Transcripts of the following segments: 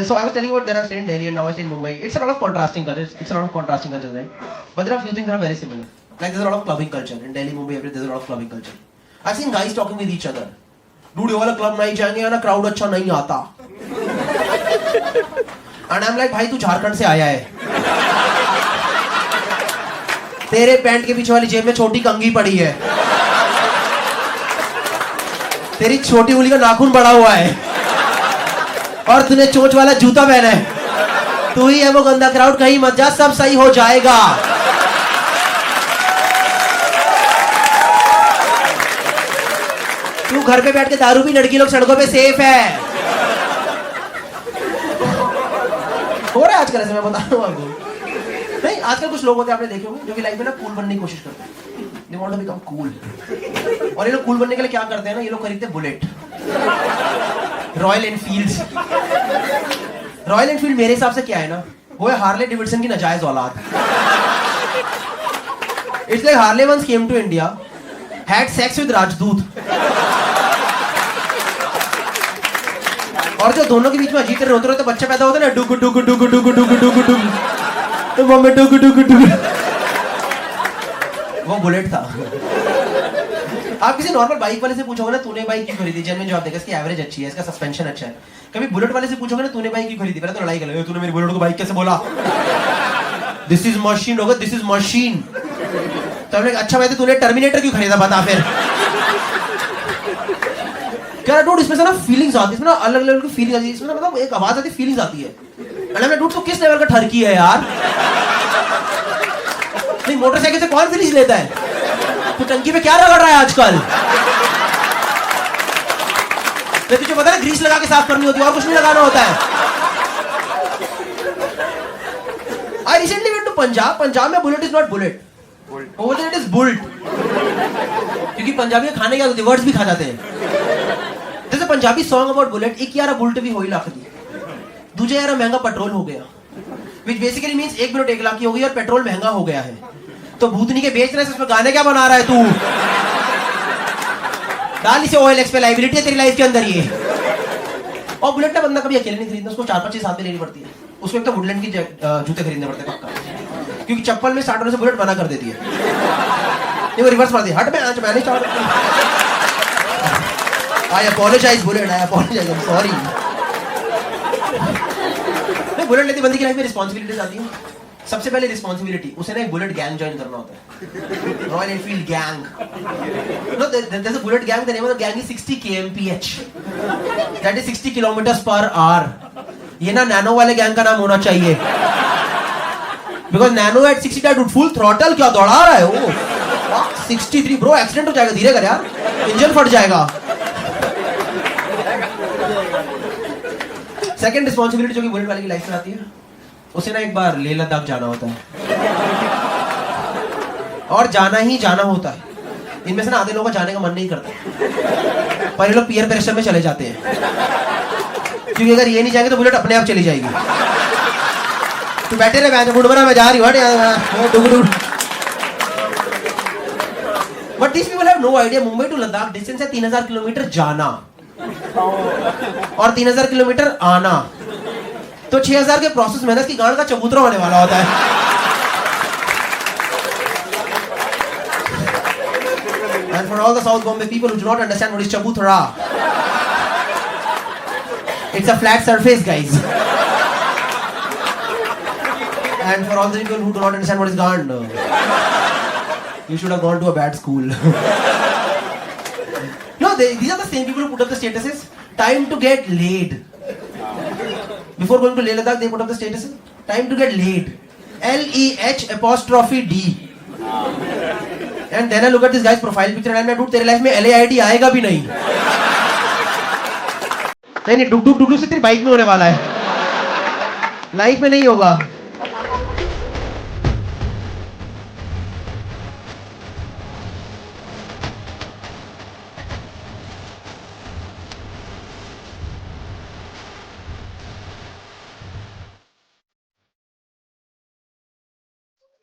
So I was telling you about there are stayed in Delhi and now I stay in Mumbai. It's a lot of contrasting cultures. It's a lot of contrasting cultures, right? But there are few things that are very similar. Like there's a lot of clubbing culture in Delhi, Mumbai. There's a lot of clubbing culture. I've seen guys talking with each other. Dude, ये वाला club नहीं जाएंगे ना crowd अच्छा नहीं आता. And I'm like, भाई तू झारखंड से आया है. तेरे पैंट के पीछे वाली जेब में छोटी कंघी पड़ी है. तेरी छोटी उंगली का नाखून बड़ा हुआ है और तूने चोंच वाला जूता पहना है. तू ही है वो गंदा क्राउड, कहीं मत जा, सब सही हो जाएगा. तू घर पे बैठ के दारू पी, लड़की लोग सड़कों पे सेफ है. हो रहा है आजकल ऐसे, मैं बता रहा हूं आपको. नहीं, आजकल कुछ लोग होते हैं, आपने देखे होंगे, जो कि लाइफ में ना कूल बनने की कोशिश करते हैं. They want to become cool. और ये लोग कूल बनने के लिए क्या करते हैं ना, ये लोग खरीदते हैं bullet, royal Enfield. Royal Enfield मेरे हिसाब से क्या है ना, वो है हार्ले डेविडसन की नाजायज औलाद. It's like Harley once came to India, had sex with राजदूत, और जो दोनों के बीच में अजीब रोते रोते बच्चा पैदा होता है ना, डुगु डुगु डुगु डुगु डुगु डुगु डुगु, तो मम्मी डुगु डुगु डुगु, वो बुलेट था. आप किसी नॉर्मल बाइक वाले से पूछोगे ना, तूने बाइक क्यों खरीदी, जेन्युइन जवाब देगा, इसकी एवरेज अच्छी है, इसका सस्पेंशन अच्छा है. कभी बुलेट वाले से पूछोगे ना, तूने बाइक क्यों खरीदी, पहले तो लड़ाई कर लेगा, तूने मेरी बुलेट को बाइक कैसे बोला. दिस इज मशीन होगा, दिस इज मशीन. तो हमने अच्छा भाई, तूने टर्मिनेटर क्यों खरीदा, बता फिर. क्या डूड, इसमें से ना फीलिंग्स आती है, इसमें ना अलग लेवल की फीलिंग आती है, इसमें ना मतलब एक आवाज आती है, फीलिंग्स आती है. अरे डूड, तू किस लेवल का ठरकी है यार. नहीं, मोटरसाइकिल से कौन फीलिंग्स लेता है. तू टंकी पे क्या रगड़ रहा है आजकल. तो तुझे पता है ग्रीस लगा के साफ करनी होती है और कुछ नहीं लगाना होता है. I recently went to Punjab. Punjab में bullet is not bullet, over there it is bult. क्योंकि पंजाबी खाने क्या होते हैं, वर्ड्स भी खा जाते हैं. जैसे पंजाबी सॉन्ग अबाउट बुलेट, एक यार बुलेट भी होई लाख दी, दूजे यार महंगा पेट्रोल हो गया, which basically means एक बुलेट 1 लाख की हो गई और पेट्रोल महंगा हो गया है. तो भूतनी के बेच रहे हैं, उसमें गाने क्या बना रहा है तू. डाल इसे OLX पे, लाइबिलिटी है तेरी लाइफ के अंदर ये. और बुलेट ना बंदा कभी अकेले नहीं खरीदता, उसको 4-5 चीज साथ में लेनी पड़ती है. उसको एक तो वुडलैंड की जूते खरीदने पड़ते हैं पक्का, क्योंकि चप्पल में स्टार्ट होने से बुलेट मना कर देती है. नहीं, वो रिवर्स मारती है, हट में आज मैंने start. I apologise bullet, I apologise, I am sorry. नहीं, बुलेट लेती बंदी की लाइफ में रिस्पांसिबिलिटीज आती है. सबसे पहले रिस्पांसिबिलिटी, उसे ना एक बुलेट गैंग ज्वाइन करना होता है, Royal Enfield gang. No, there is a bullet gang, the name of the gang is 60 kmph, that is 60 km/h. ये ना नैनो वाले गैंग का नाम होना चाहिए, because Nano at 60 that full throttle, क्या दौड़ा रहा है वो. 63 ब्रो, एक्सीडेंट हो जाएगा, धीरे कर यार, इंजन फट जाएगा. सेकंड रिस्पांसिबिलिटी जो कि बुलेट वाले की लाइफ में आती है, उसे ना एक बार लेह लद्दाख जाना होता है, और जाना ही जाना होता है. इनमें से ना आधे लोगों का जाने का मन नहीं करता, पर ये लोग पीयर प्रेशर में चले जाते हैं, क्योंकि अगर ये नहीं जाएंगे तो बुलेट अपने आप चली जाएगी. तो बैठे रहे, बुढ़बरा मैं जा रही हूँ. But this people have no idea, Mumbai to Ladakh distance है 3000 किलोमीटर जाना और 3000 किलोमीटर आना. तो 6000 के प्रोसेस में इसकी गांड का चबूतरा होने वाला होता है. And for all the South Bombay people who do not understand what is chabutra, it's a flat surface, guys. And for all the people who do not understand what is gand, you should have gone to a bad school. No, these are the same people who put up the statuses, time to get laid. Before going to Leh Ladakh, they put up the status, time to get laid, LEH''D. And then I look at this guy's profile picture and I'm like, dude, तेरे life में LAID आएगा भी नहीं. नहीं, डुग डुग से तेरी bike में होने वाला है, लाइफ में नहीं होगा.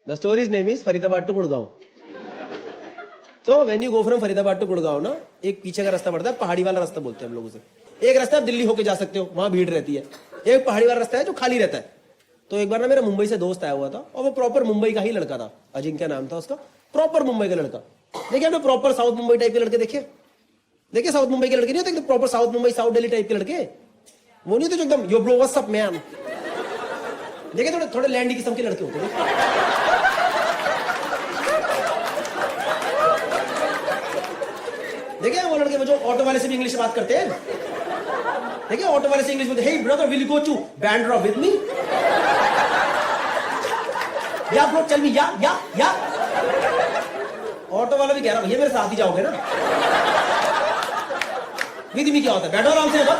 The story's name is Faridabad to Gurgaon. तो when you go from Faridabad to Gurgaon ना, एक पीछे का रास्ता पड़ता है, पहाड़ी वाला रास्ता बोलते हैं हम लोग उसे. एक रास्ता आप दिल्ली होके जा सकते हो, वहां भीड़ रहती है. एक पहाड़ी वाला रास्ता है जो खाली रहता है। तो एक बार ना मेरा मुंबई से दोस्त आया हुआ था और वो प्रॉपर मुंबई का ही लड़का था, अजिंक्य नाम था उसका, प्रॉपर मुंबई का लड़का। देखिए आपने प्रॉपर साउथ मुंबई टाइप के लड़के देखे? देखिए साउथ मुंबई के लड़के नहीं होते एकदम proper south Mumbai south Delhi type के लड़के, वो नहीं होते जो एकदम यो ब्रो व्हाट्स अप मैन। देखिए थोड़े थोड़े लैंडी किस्म के लड़के होते हैं। देखिए वो लड़के वो जो ऑटो वाले से भी इंग्लिश बात करते हैं। देखिए ऑटो वाले से इंग्लिश बोलते, hey brother will you go to Bandra with me? या ब्रो टेल मी, या ऑटो वाला भी कह रहा भैया मेरे साथ ही जाओगे ना? विद मी क्या होता है, बैठो आराम से बस।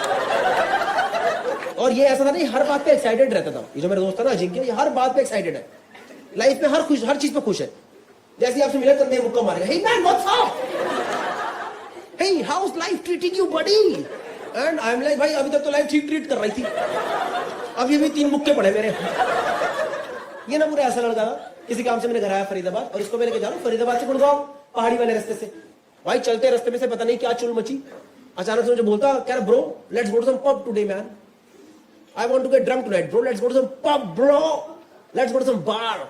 और ये ऐसा था नहीं, हर बात पे एक्साइटेड रहता था। ये जो मेरा दोस्त था ना अजिंक्य, ये हर बात पे एक्साइटेड है, लाइफ में हर चीज पे खुश है। जैसे आपसे मिले तो मुक्का मारेगा, hey man what's up, hey how is life treating you buddy? And I am like भाई अभी तक तो लाइफ ठीक ट्रीट कर रही थी, अभी भी 3 मुक्के पड़े मेरे। ये ना पूरा ऐसा लड़का था, किसी काम से मैंने घर आया फरीदाबाद और इसको मैं लेके जा रहा हूँ फरीदाबाद से गुड़गांव पहाड़ी वाले रास्ते से। भाई चलते रास्ते में से पता नहीं क्या चुल मची, अचानक से मुझे बोलता कह रहा bro let's go to some pub today man, I want to get drunk tonight bro, let's go to some pub bro, let's go to some bar.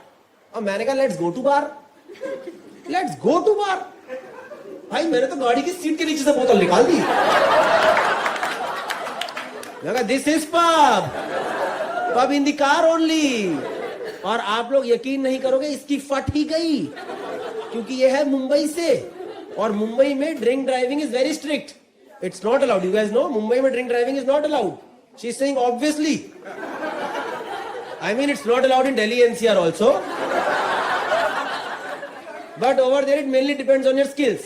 अब मैंने कहा let's go to bar, let's go to bar. भाई मैंने तो गाड़ी की seat के नीचे से बोतल निकाल दी। मैं कहा this is pub, pub in the car only. और आप लोग यकीन नहीं करोगे इसकी फट ही गई, क्योंकि ये है मुंबई से और मुंबई में drink driving is very strict, it's not allowed. You guys know Mumbai में drink driving is not allowed. She is saying obviously, I mean it's not allowed in Delhi NCR also, but over there it mainly depends on your skills.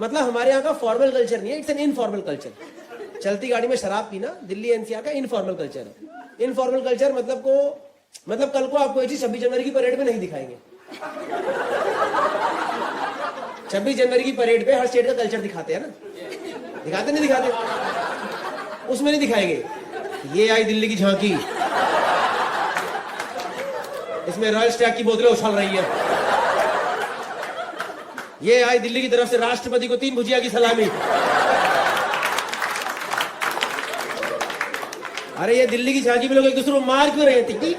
मतलब हमारे यहाँ का formal culture नहीं है, it's an informal culture. चलती गाड़ी में शराब पीना दिल्ली एनसीआर का इनफॉर्मल कल्चर है। इनफॉर्मल कल्चर मतलब कल को आपको ये चीज 26 जनवरी की परेड में नहीं दिखाएंगे। 26 जनवरी की परेड पे हर स्टेट का कल्चर दिखाते हैं ना, दिखाते नहीं दिखाते, उसमें नहीं दिखाएंगे। ये आई दिल्ली की झांकी, इसमें रॉयल स्टैग की बोतलें उछल रही है। ये आई दिल्ली की तरफ से राष्ट्रपति को 3 भुजिया की सलामी। अरे ये दिल्ली की झांकी में लोग एक दूसरे को मार क्यों रहे थे?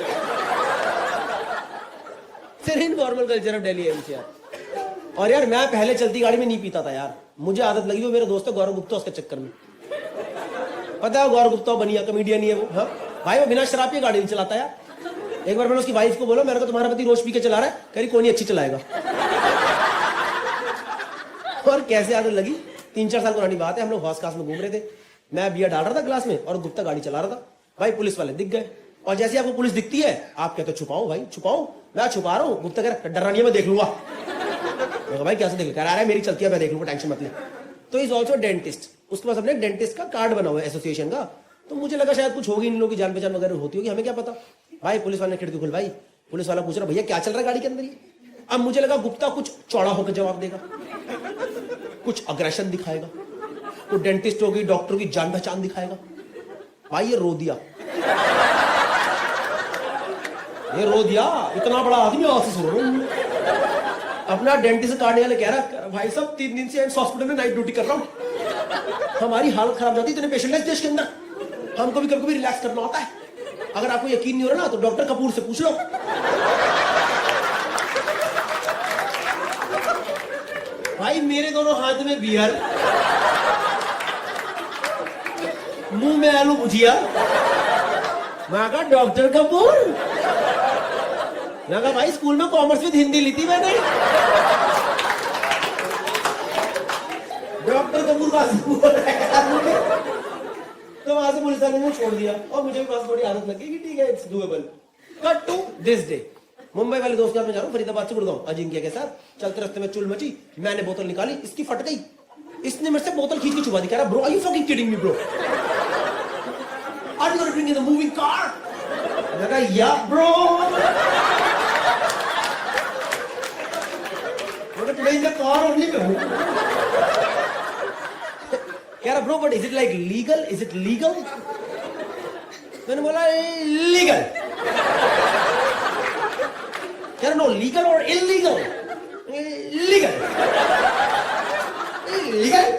सिर्फ informal culture of Delhi NCR. और यार मैं पहले चलती गाड़ी में नहीं पीता था यार, मुझे आदत लगी। वो मेरा दोस्त है गौरव गुप्ता, उसके चक्कर में। पता है गौरव गुप्ता बनिया कॉमेडियन ही है वो। हाँ भाई वो बिना शराब की गाड़ी नहीं चलाता यार। एक बार मैंने उसकी वाइफ को बोला मेरे को तुम्हारा पति रोज पी के चला रहा है, कह रही कोई नहीं अच्छी चलाएगा। और कैसे आदत लगी, 3-4 साल पुरानी बात है। हम लोग हौस खास में घूम रहे थे, मैं बियर डाल रहा था ग्लास में और गुप्ता गाड़ी चला रहा था। भाई पुलिस वाले दिख गए, और जैसे आपको पुलिस दिखती है आप कहते हो छुपाओ भाई छुपाओ। मैं छुपा रहा हूँ, गुप्ता कह रहा डरा नहीं है मैं देख लूंगा। मैं भाई कैसे देख, कह रहा है मेरी चलती है मैं देख लूंगा, टेंशन मत ले। तो इज ऑल्सो डेंटिस्ट, उसके पास अपने डेंटिस्ट का कार्ड बना हुआ है एसोसिएशन का। तो मुझे लगा शायद कुछ होगी, इन लोगों की जान पहचान वगैरह होती होगी, हमें क्या पता। भाई पुलिस वाले ने खिड़की खुलवाई, पुलिस वाला पूछ रहा भैया क्या चल रहा है गाड़ी के अंदर ये। अब मुझे लगा गुप्ता कुछ चौड़ा होकर जवाब देगा, कुछ अग्रेशन दिखाएगा, तो डेंटिस्ट होगी डॉक्टर की जान पहचान दिखाएगा। भाई ये रो दिया, ये रो दिया, इतना बड़ा आदमी आवाज से रो रहा। अपना डेंटिस्ट कार्ड वाले कह रहा भाई साहब 3 दिन से हॉस्पिटल में नाइट ड्यूटी कर रहा हूं, हमारी हालत खराब जाती है, इतने पेशेंट है इस देश के अंदर, हमको भी कभी रिलैक्स करना होता है। अगर आपको यकीन नहीं हो रहा ना तो डॉक्टर कपूर से पूछ लो। भाई मेरे दोनों हाथ में बियर, मुंह में आलू भुजिया, मैं कहा डॉक्टर कपूर। मैं कहा भाई स्कूल में कॉमर्स विद हिंदी ली थी मैंने। डॉक्टर कपूर का तो वहां से पुलिस वाले ने छोड़ दिया और मुझे भी बस थोड़ी आदत लगी कि ठीक है it's doable. Cut to this day, Mumbai वाले दोस्त के साथ में जा रहा हूँ फरीदाबाद से गुड़गांव अजिंक्य के साथ। चलते रास्ते में चुल मची, मैंने बोतल निकाली, इसकी फट गई, इसने मेरे से बोतल खींच के छुपा दी। कह रहा bro are you fucking kidding me bro, are you drinking in the moving car? मैं कहा या ब्रो, मैं today in the car only में हूं। कह रहा bro but is it like legal, is it legal? मैंने बोला लीगल। कह रहा नो लीगल और इलीगल? लीगल। लीगल?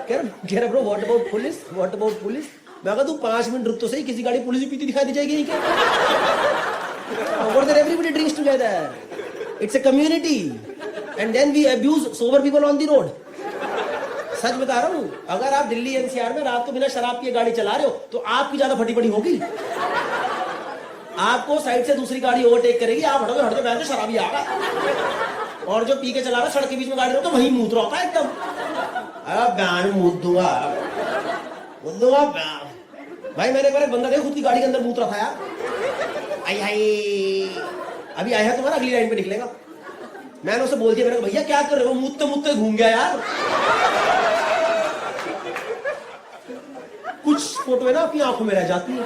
कह रहा bro what about police, what about police? मैं कहा तू 5 मिनट रुक तो सही, किसी गाड़ी पुलिस भी पीती दिखाई दे जाएगी क्या? Over there everybody drinks together. It's a community. And then we abuse sober people on the road. सच बता रहा हूँ, अगर आप दिल्ली एनसीआर में रात को बिना शराब पिए गाड़ी चला रहे हो तो आपकी ज्यादा फटी पड़ी होगी। आपको साइड से दूसरी गाड़ी ओवरटेक करेगी, आप हटोगे, हटते बैठे शराबी आगा, और जो पी के चला रहा सड़क के बीच में गाड़ी रोको वहीं मूत रहा है एकदम। मूत दूंगा भाई। मैंने एक बार बंदा देखा खुद की गाड़ी के अंदर मूत रहा था यार। आई अभी आया है तुम्हारा, अगली लाइन पे निकलेगा। मैंने उसे बोल दिया, मैंने भैया क्या कर रहे हो, मुझते मुझते घूम गया यार। कुछ फोटो है ना आपकी आंखों में रह जाती है।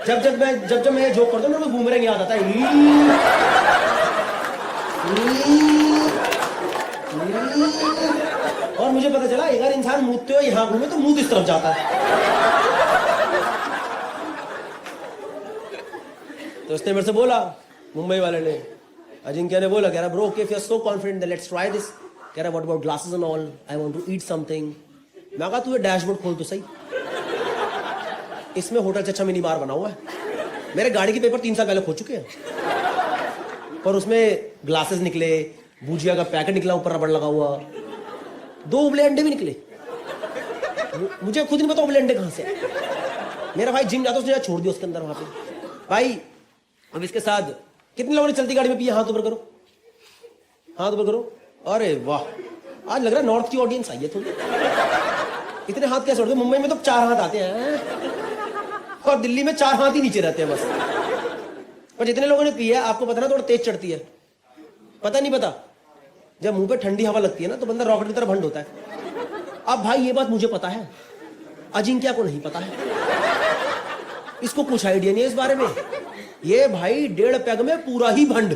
जब मैं जोक करता हूँ मेरे को बूमरैंग याद आता है। और मुझे पता चला अगर इंसान मुझते हुए यहां घूमे तो मुंह इस तरफ जाता है। तो उसने मेरे से बोला, मुंबई वाले ने, अजिंक्य ने बोला, कह रहा bro okay if you are so confident let's try this. कह रहा what about glasses and all, I want to eat something. मैं कहा तू ये डैशबोर्ड खोल तो सही, इसमें होटल से अच्छा मिनी बार बना हुआ है। मेरे गाड़ी के पेपर 3 साल पहले खो चुके हैं, पर उसमें ग्लासेस निकले, भुजिया का पैकेट निकला, ऊपर रबड़ लगा हुआ, 2 उबले अंडे भी निकले। मुझे खुद नहीं पता उबले अंडे कहां से। मेरा भाई जिम जाता उसने छोड़ दिया उसके अंदर वहां पे। भाई अब इसके साथ कितने लोगों ने चलती गाड़ी में पिया, हाथ ऊपर करो, हाथ ऊपर करो। अरे वाह, आज लग रहा है नॉर्थ की ऑडियंस आई है थोड़ी। इतने हाथ कैसे उड़ते? मुंबई में तो 4 हाथ आते हैं और दिल्ली में 4 हाथ ही नीचे रहते हैं बस। और जितने लोगों ने पिया, आपको पता ना थोड़ा तेज चढ़ती है, पता नहीं पता? जब मुंह पे ठंडी हवा लगती है ना तो बंदा रॉकेट की तरह भंड होता है। अब भाई ये बात मुझे पता है, अजिंक्य को नहीं पता है, इसको कुछ आइडिया नहीं है इस बारे में। ये भाई 1.5 पैग में पूरा ही भंड,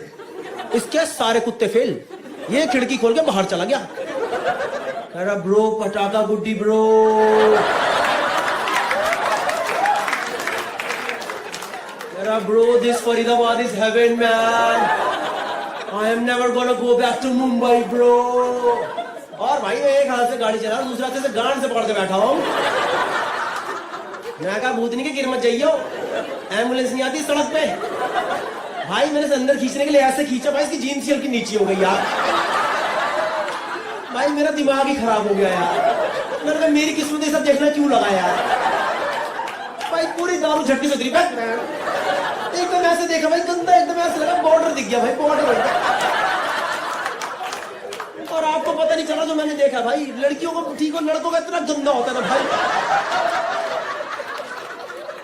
इसके सारे कुत्ते फेल। ये खिड़की खोल के बाहर चला गया, कह रहा ब्रो पटाखा गुड्डी ब्रो। कह रहा bro this Faridabad is heaven man, I am never gonna go back to Mumbai bro. और भाई मैं एक हाथ से गाड़ी चला, दूसरे हाथ से गांड से पकड़ के बैठा हूं। मैं कहा भूतनी के गिर मत जाइयो, एम्बुलेंस नहीं आती सड़क पे। भाई मैंने से अंदर खींचने के लिए ऐसे खींचा, भाई इसकी जीन्स हल्की नीचे हो गई यार। भाई मेरा दिमाग ही खराब हो गया यार। मैंने कहा मेरी किस्मत ये सब देखना क्यों लगा यार। भाई पूरी दारू झटके से उतरी, एकदम ऐसे देखा भाई, गंदा एकदम ऐसे लगा, बॉर्डर दिख गया भाई, बॉर्डर। और आपको पता नहीं चला जो मैंने देखा भाई, लड़कियों को ठीक हो, लड़कों का इतना गंदा होता है ना भाई।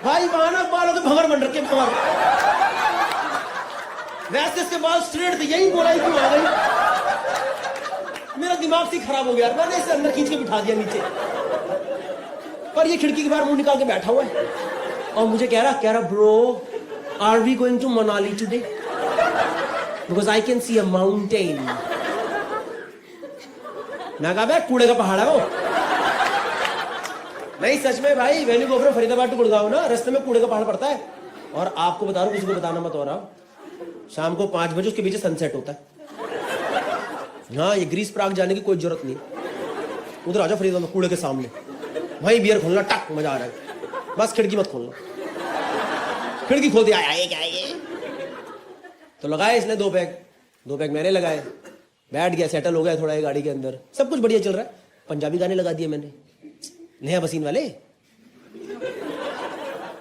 भाई वहां ना बालों के भंवर बन रखे, भंवर। वैसे इसके बाल स्ट्रेट थे, यही बोला क्यों आ गई। मेरा दिमाग से खराब हो गया, मैंने इसे अंदर खींच के बिठा दिया नीचे। पर ये खिड़की के बाहर मुंह निकाल के बैठा हुआ है और मुझे कह रहा bro are we going to Manali today, because I can see a mountain. मैं कहा कूड़े का पहाड़ है वो। नहीं सच में भाई, when you go from Faridabad to Gurgaon ना, रास्ते में कूड़े का पहाड़ पड़ता है। और आपको बता रहा हूं, किसी को बताना मत हो रहा, शाम को 5 बजे उसके पीछे सनसेट होता है। हाँ, ये ग्रीस प्राग जाने की कोई जरूरत नहीं, उधर आ जाओ फरीदाबाद में, कूड़े के सामने, वहीं बियर खोलना, टक मजा आ रहा है। बस खिड़की मत खोलना, खिड़की खोल दिया, आए क्या ये। तो लगाए इसने 2 पैक मैंने लगाए, बैठ गया, सेटल हो गया थोड़ा ये गाड़ी के अंदर, सब कुछ बढ़िया चल रहा है। पंजाबी गाने लगा दिए मैंने, नेहा बसीन वाले।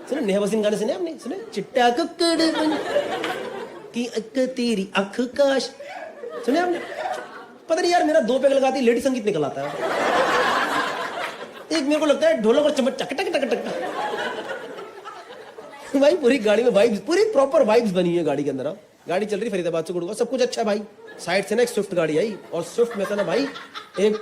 सुने नेहा बसीन गाने सुने आपने? सुने चिट्टा कुक्कड़ की अक तेरी अख काश, सुने आपने? पता नहीं यार, मेरा 2 पैक लगाती लेडी संगीत निकल आता है। एक मेरे को लगता है ढोलक और चम्मच टक टक टक टक। भाई पूरी गाड़ी में वाइब्स, पूरी प्रॉपर वाइब्स बनी है गाड़ी के अंदर। गाड़ी चल रही फरीदाबाद से गुड़गांव, सब कुछ अच्छा है भाई। साइड से ना एक स्विफ्ट गाड़ी आई, और स्विफ्ट में था ना भाई एक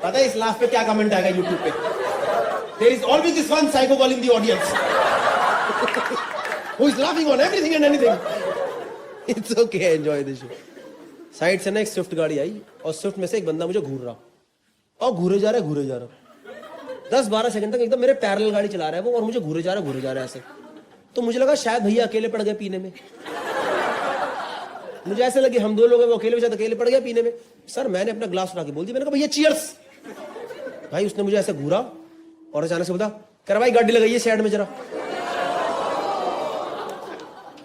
पता है इस लाफ पे क्या कमेंट आएगा यूट्यूब पे? There is always this one psycho ball in the audience who is laughing on everything and anything. It's okay, enjoy the show. Side से ना एक स्विफ्ट गाड़ी आई और स्विफ्ट में से एक बंदा मुझे घूर रहा, और घूरे जा रहा 10-12 सेकंड तक एकदम मेरे पैरेलल गाड़ी चला रहा है वो, और मुझे घूरे जा रहा है ऐसे। तो मुझे लगा शायद भैया अकेले पड़ गए पीने में। मुझे ऐसे लगे हम दो लोग हैं, वो अकेले शायद अकेले पड़ गया पीने में। सर मैंने अपना ग्लास उठा के बोल दिया, मैंने कहा भैया चीयर्स। भाई उसने मुझे ऐसे घूरा और अचानक से बोला, कह रहा भाई गाड़ी लगाइए साइड में जरा।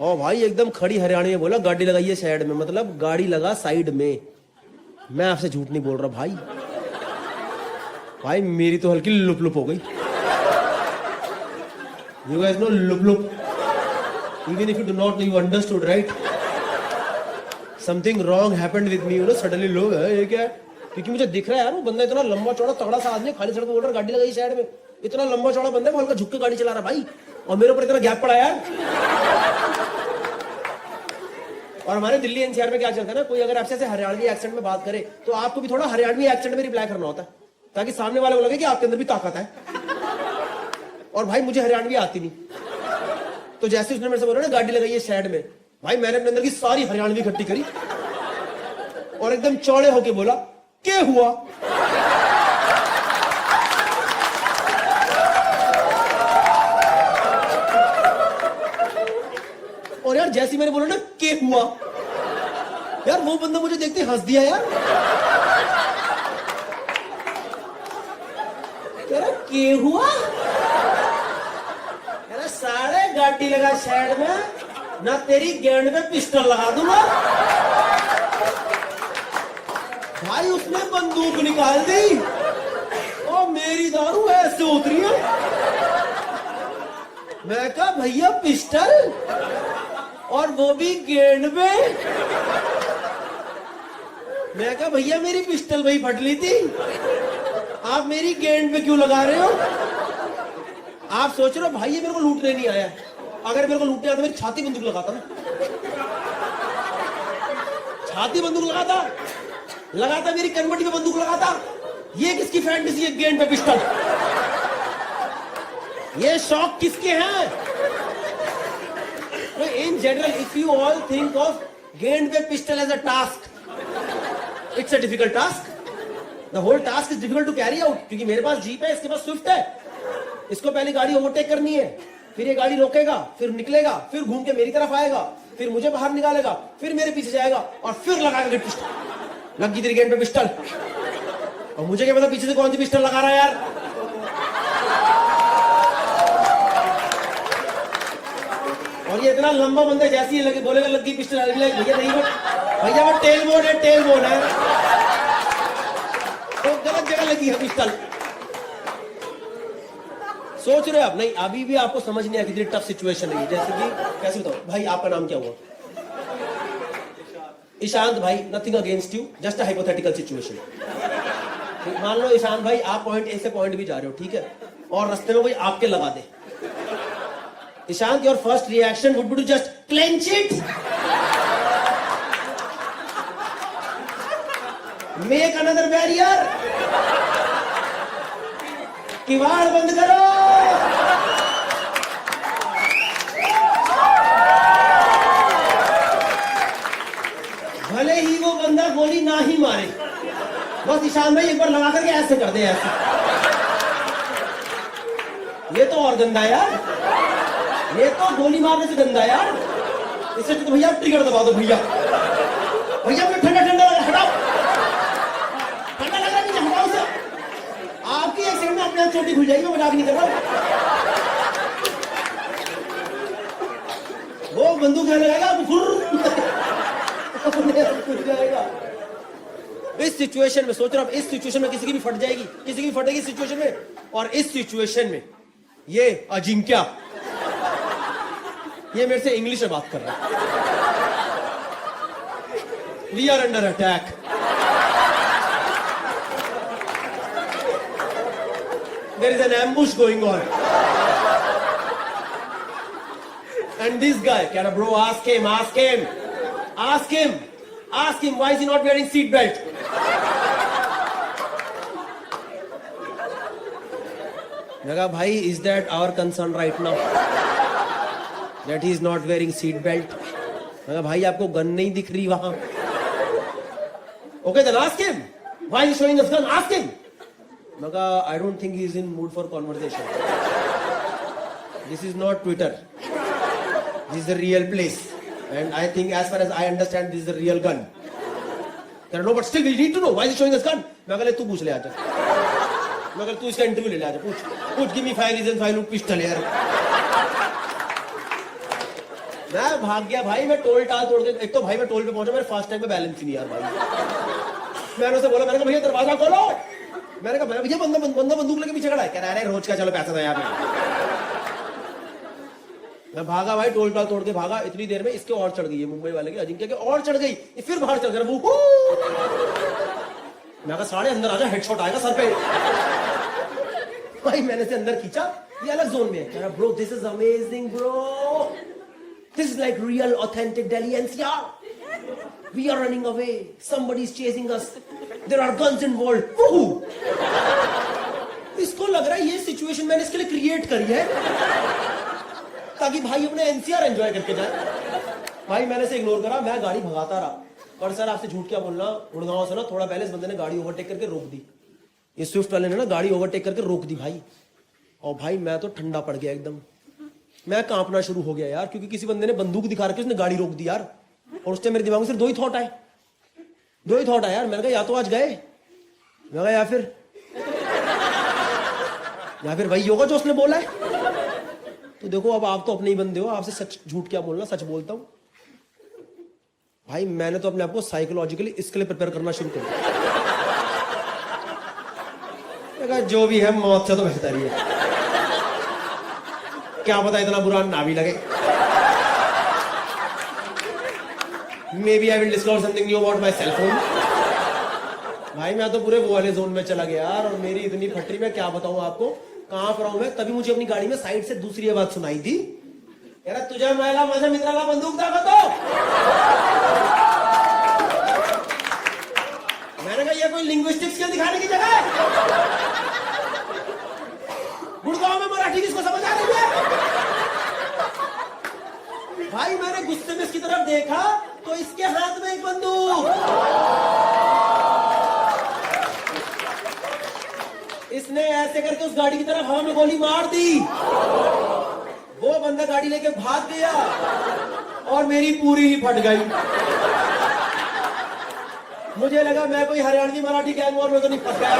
और भाई एकदम खड़ी हरियाणी में बोला गाड़ी लगाइए साइड में, मतलब गाड़ी लगा साइड में। मैं आपसे झूठ नहीं बोल रहा भाई, भाई मेरी तो हल्की लुप लुप हो गई। You guys know lup lup. Even if you do not know, you understood, right? Something wrong happened with me, you know. Suddenly लोग है ये क्या है? क्योंकि मुझे दिख रहा है यार वो बंदा इतना लंबा चौड़ा तगड़ा सा आदमी, खाली सड़क पे बोल रहा गाड़ी लगाई साइड में। इतना लंबा चौड़ा बंदा है, वो हल्का झुक के गाड़ी चला रहा भाई, और मेरे ऊपर इतना गैप पड़ा यार। और हमारे दिल्ली एनसीआर में क्या चलता है ना, कोई अगर आपसे ऐसे हरियाणवी एक्सेंट में बात करे तो आपको भी थोड़ा हरियाणवी एक्सेंट में रिप्लाई करना होता है, ताकि सामने वाले को लगे कि आपके अंदर भी ताकत है। और भाई मुझे हरियाणवी आती नहीं, तो जैसे उसने मेरे से बोला ना गाड़ी लगाइए साइड में, भाई मैंने अपने अंदर की सारी हरियाणवी इकट्ठी करी और एकदम चौड़े होके बोला क्या हुआ। और यार जैसे मैंने बोला ना क्या हुआ, यार वो बंदा मुझे देखते हंस दिया यार। कह रहा क्या हुआ, सारे गाड़ी लगा साइड में, ना तेरी गेंद में पिस्टल लगा दूंगा। भाई उसने बंदूक निकाल दी और मेरी दारू ऐसे उतरी है। मैं कहा भैया पिस्टल, और वो भी गेंद में। मैं कहा भैया मेरी पिस्टल वही फट ली थी, आप मेरी गेंद पे क्यों लगा रहे हो। आप सोच रहे हो भाई ये मेरे को लूटने नहीं आया, अगर मेरे को लूटने आता तो मेरी छाती बंदूक लगाता ना, छाती बंदूक लगाता मेरी कन्वर्टी में बंदूक लगाता। ये किसकी फैंटेसी है गेंद पे पिस्टल, ये शौक किसके हैं। इन general if you all think of गेंद पे pistol as a task, it's a difficult task. The whole task is difficult to carry out, क्योंकि मेरे पास जीप है, इसके पास स्विफ्ट है। इसको पहले गाड़ी ओवरटेक करनी है, फिर ये गाड़ी रोकेगा, फिर निकलेगा, फिर घूम के मेरी तरफ आएगा, फिर मुझे बाहर निकालेगा, फिर मेरे पीछे जाएगा और फिर लगाएगा पिस्टल। लग गई तेरी गेंद पे पिस्टल, और मुझे क्या पता पीछे से कौन सी पिस्टल लगा रहा है यार। और ये इतना लंबा बंदा जैसी ही लगे बोलेगा लग गई पिस्टल, भैया नहीं भैया वो टेल बोन है, टेल बोन है, तो गलत जगह लगी है पिस्टल। सोच रहे हो आप, नहीं अभी भी आपको समझ नहीं आया कितनी टफ सिचुएशन है। जैसे कि कैसे बताओ भाई, आपका नाम क्या हुआ। ईशांत भाई, nothing against you, just a hypothetical situation. मान लो ईशांत भाई आप पॉइंट ए से पॉइंट बी जा रहे हो, ठीक है, और रास्ते में कोई आपके लगा दे। Ishant your first reaction would be to just clench it, make another barrier, किवाड़ बंद करो। भले ही वो बंदा गोली ना ही मारे, बस ईशान भाई एक बार लगा करके ऐसे कर दे, ऐसे। ये तो और गंदा यार, ये तो गोली मारने से गंदा यार। इससे तो भैया ट्रिगर दबा दो, भैया भैया ठंडा ठंडा हटाओ, ठंडा लग रहा है, हटाओ से। आपकी एक सेकंड में अपने आप चोटी खुल जाएगी, मैं मजाक नहीं कर रहा। वो बंदूक लगाएगा, खुल जाएगा। इस सिचुएशन में सोच रहा हूं, इस सिचुएशन में किसी की भी फट जाएगी, किसी की भी फटेगी सिचुएशन में। और इस सिचुएशन में ये अजिंक्य, ये मेरे से इंग्लिश में बात कर रहा है। We are under attack, there is an ambush going on, and this guy, can a bro ask him why is he not wearing seat belt? लगा भाई, is that our concern right now that he is not wearing seat belt? लगा भाई आपको gun नहीं दिख रही वहां? Okay, then ask him why is he showing us gun, ask him. Naga, I don't think he is in mood for conversation. This is not Twitter. This is a real place. And I think as far as I understand, this is a real gun. No, but still we need to know why is he showing us gun. मैं कहले तू पूछ ले आजा. मैं कहले तू इसका इंटरव्यू ले ले आजा. पूछ give me 5 reasons why you pistol यार. मैं भाग गया भाई. मैं टोल टाल तोड़ के, एक तो भाई मैं टोल पे पहुंचा, मेरे फास्ट टैग में बैलेंस ही नहीं यार भाई. मैंने उसे बोला, मैंने कहा भैया दरवाजा खोलो. मैंने कहा भैया बंदा बंदूक लेके पीछे खड़ा है. कह रहा है रोज का चलो पैसा था यहाँ पे. मैं भागा भाई, टोल टाल तोड़ के भागा. इतनी देर में इसके और चढ़ गई है, मुंबई वाले के अजिंक्य के और चढ़ गई. ये फिर बाहर चल गया. मैं कहा साढ़े अंदर आजा, हेडशॉट आएगा सर पे. भाई मैंने से अंदर खींचा, ये अलग जोन में है. कह रहा bro this is amazing bro, this is like real authentic Delhi NCR. We are running away, somebody is chasing us, there are guns involved. इसको लग रहा है ये सिचुएशन मैंने इसके लिए क्रिएट करी है ताकि भाई अपने एनसीआर एंजॉय करके जाए. भाई मैंने से इग्नोर करा, मैं गाड़ी भगाता रहा. और सर आपसे झूठ क्या बोलना, गुड़गांव से ना थोड़ा पहले इस बंदे ने गाड़ी ओवरटेक करके रोक दी. ये स्विफ्ट वाले ने ना गाड़ी ओवरटेक करके रोक दी भाई. और भाई मैं तो ठंडा पड़ गया एकदम. मैं कांपना शुरू हो गया यार, क्योंकि किसी बंदे ने बंदूक दिखा रखी, उसने गाड़ी रोक दी यार. और उससे मेरे दिमाग में सिर्फ दो ही थॉट आए यार. मैंने कहा या तो आज गए, मैं कहा या फिर वही होगा जो उसने बोला है. तो देखो अब आप तो अपने ही बंदे हो, आपसे सच झूठ क्या बोलना, सच बोलता हूं भाई. मैंने तो अपने आप को साइकोलॉजिकली इसके लिए प्रिपेयर करना शुरू कर दिया. जो भी है मौत से तो बेहतर ही है. क्या पता इतना बुरा ना भी लगे. Maybe I will discover something new about my cell phone. भाई मैं तो पूरे वो वाले जोन में चला गया यार. और मेरी इतनी फटरी, में क्या बताऊं आपको, कहां पर हूं मैं. तभी मुझे अपनी गाड़ी में साइड से दूसरी आवाज सुनाई थी, यार तुझे महिला माझ्या मित्राला बंदूक दाखवतो. मैंने कहा ये कोई लिंग्विस्टिक्स स्किल दिखाने की जगह है. गुड़गांव में मराठी किसको समझ आ रही है. भाई मैंने गुस्से में इसकी तरफ देखा तो इसके हाथ में एक बंदूक. इसने ऐसे करके उस गाड़ी की तरफ हवा में गोली मार दी. वो बंदा गाड़ी लेके भाग गया और मेरी पूरी ही फट गई. मुझे लगा मैं कोई हरियाणवी मराठी गैंग वॉर में तो नहीं फंस गया.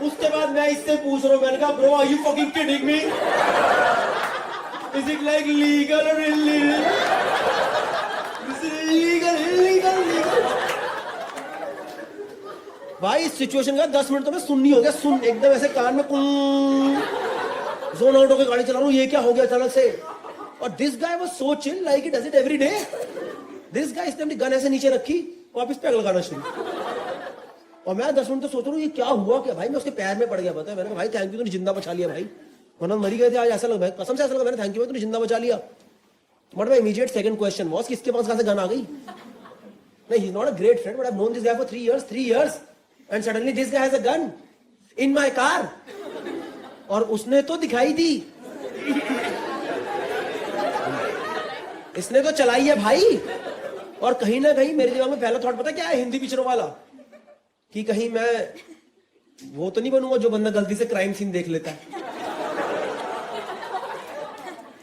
उसके बाद मैं इससे पूछ रहा हूं, मैंने कहा bro are you fucking kidding me, is it like legal और इलीगल. This is illegal. भाई इस सिचुएशन का 10 मिनट तो मैं सुननी हो गया. सुन एकदम ऐसे कान में जोन आउट होकर गाड़ी चला रहा हूं. ये क्या हो गया अचानक से. और this guy was so chill, like it does it every day. This guy इसने अपनी गन ऐसे नीचे रखी, वापस पैक लगाना शुरू. और मैं 10 मिनट तो सोच रहा हूँ ये क्या हुआ क्या. भाई मैं उसके पैर में पड़ गया. पता है, मैंने कहा भाई थैंक यू, तूने जिंदा बचा लिया भाई, वरना मरी गए थे आज. ऐसा लगा, कसम से ऐसा लगा, मैंने थैंक यू, तूने जिंदा बचा लिया. But my immediate second question was कि इसके पास कहां से गन आ गई. नहीं, he is not a great friend, but I have known this guy for 3 years and suddenly this guy has a gun in my car. और उसने तो दिखाई दी, इसने तो चलाई है भाई. और कहीं ना कहीं मेरे दिमाग में पहला थॉट पता क्या है, हिंदी पिक्चरों वाला, कि कहीं मैं वो तो नहीं बनूंगा जो बंदा गलती से क्राइम सीन देख लेता है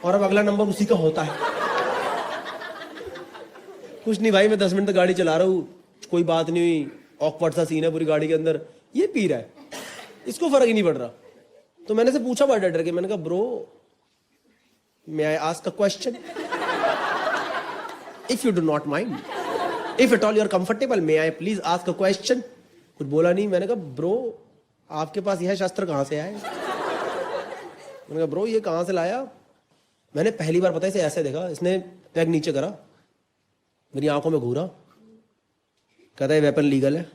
और अब अगला नंबर उसी का होता है. कुछ नहीं भाई, मैं 10 मिनट तक गाड़ी चला रहा हूं, कोई बात नहीं हुई. ऑकवर्ड सा सीन है पूरी गाड़ी के अंदर. ये पी रहा है, इसको फर्क ही नहीं पड़ रहा. तो मैंने से पूछा बड़ा डर के, मैंने कहा bro may I ask a question, if you do not mind, if at all you are comfortable, may I please ask a question. कुछ बोला नहीं. मैंने कहा ब्रो आपके पास यह शस्त्र कहां से आए. मैंने कहा ब्रो ये कहां से लाया. मैंने पहली बार पता है इसे ऐसे देखा. इसने पैग नीचे करा, मेरी आंखों में घूरा, कहता है वेपन लीगल है,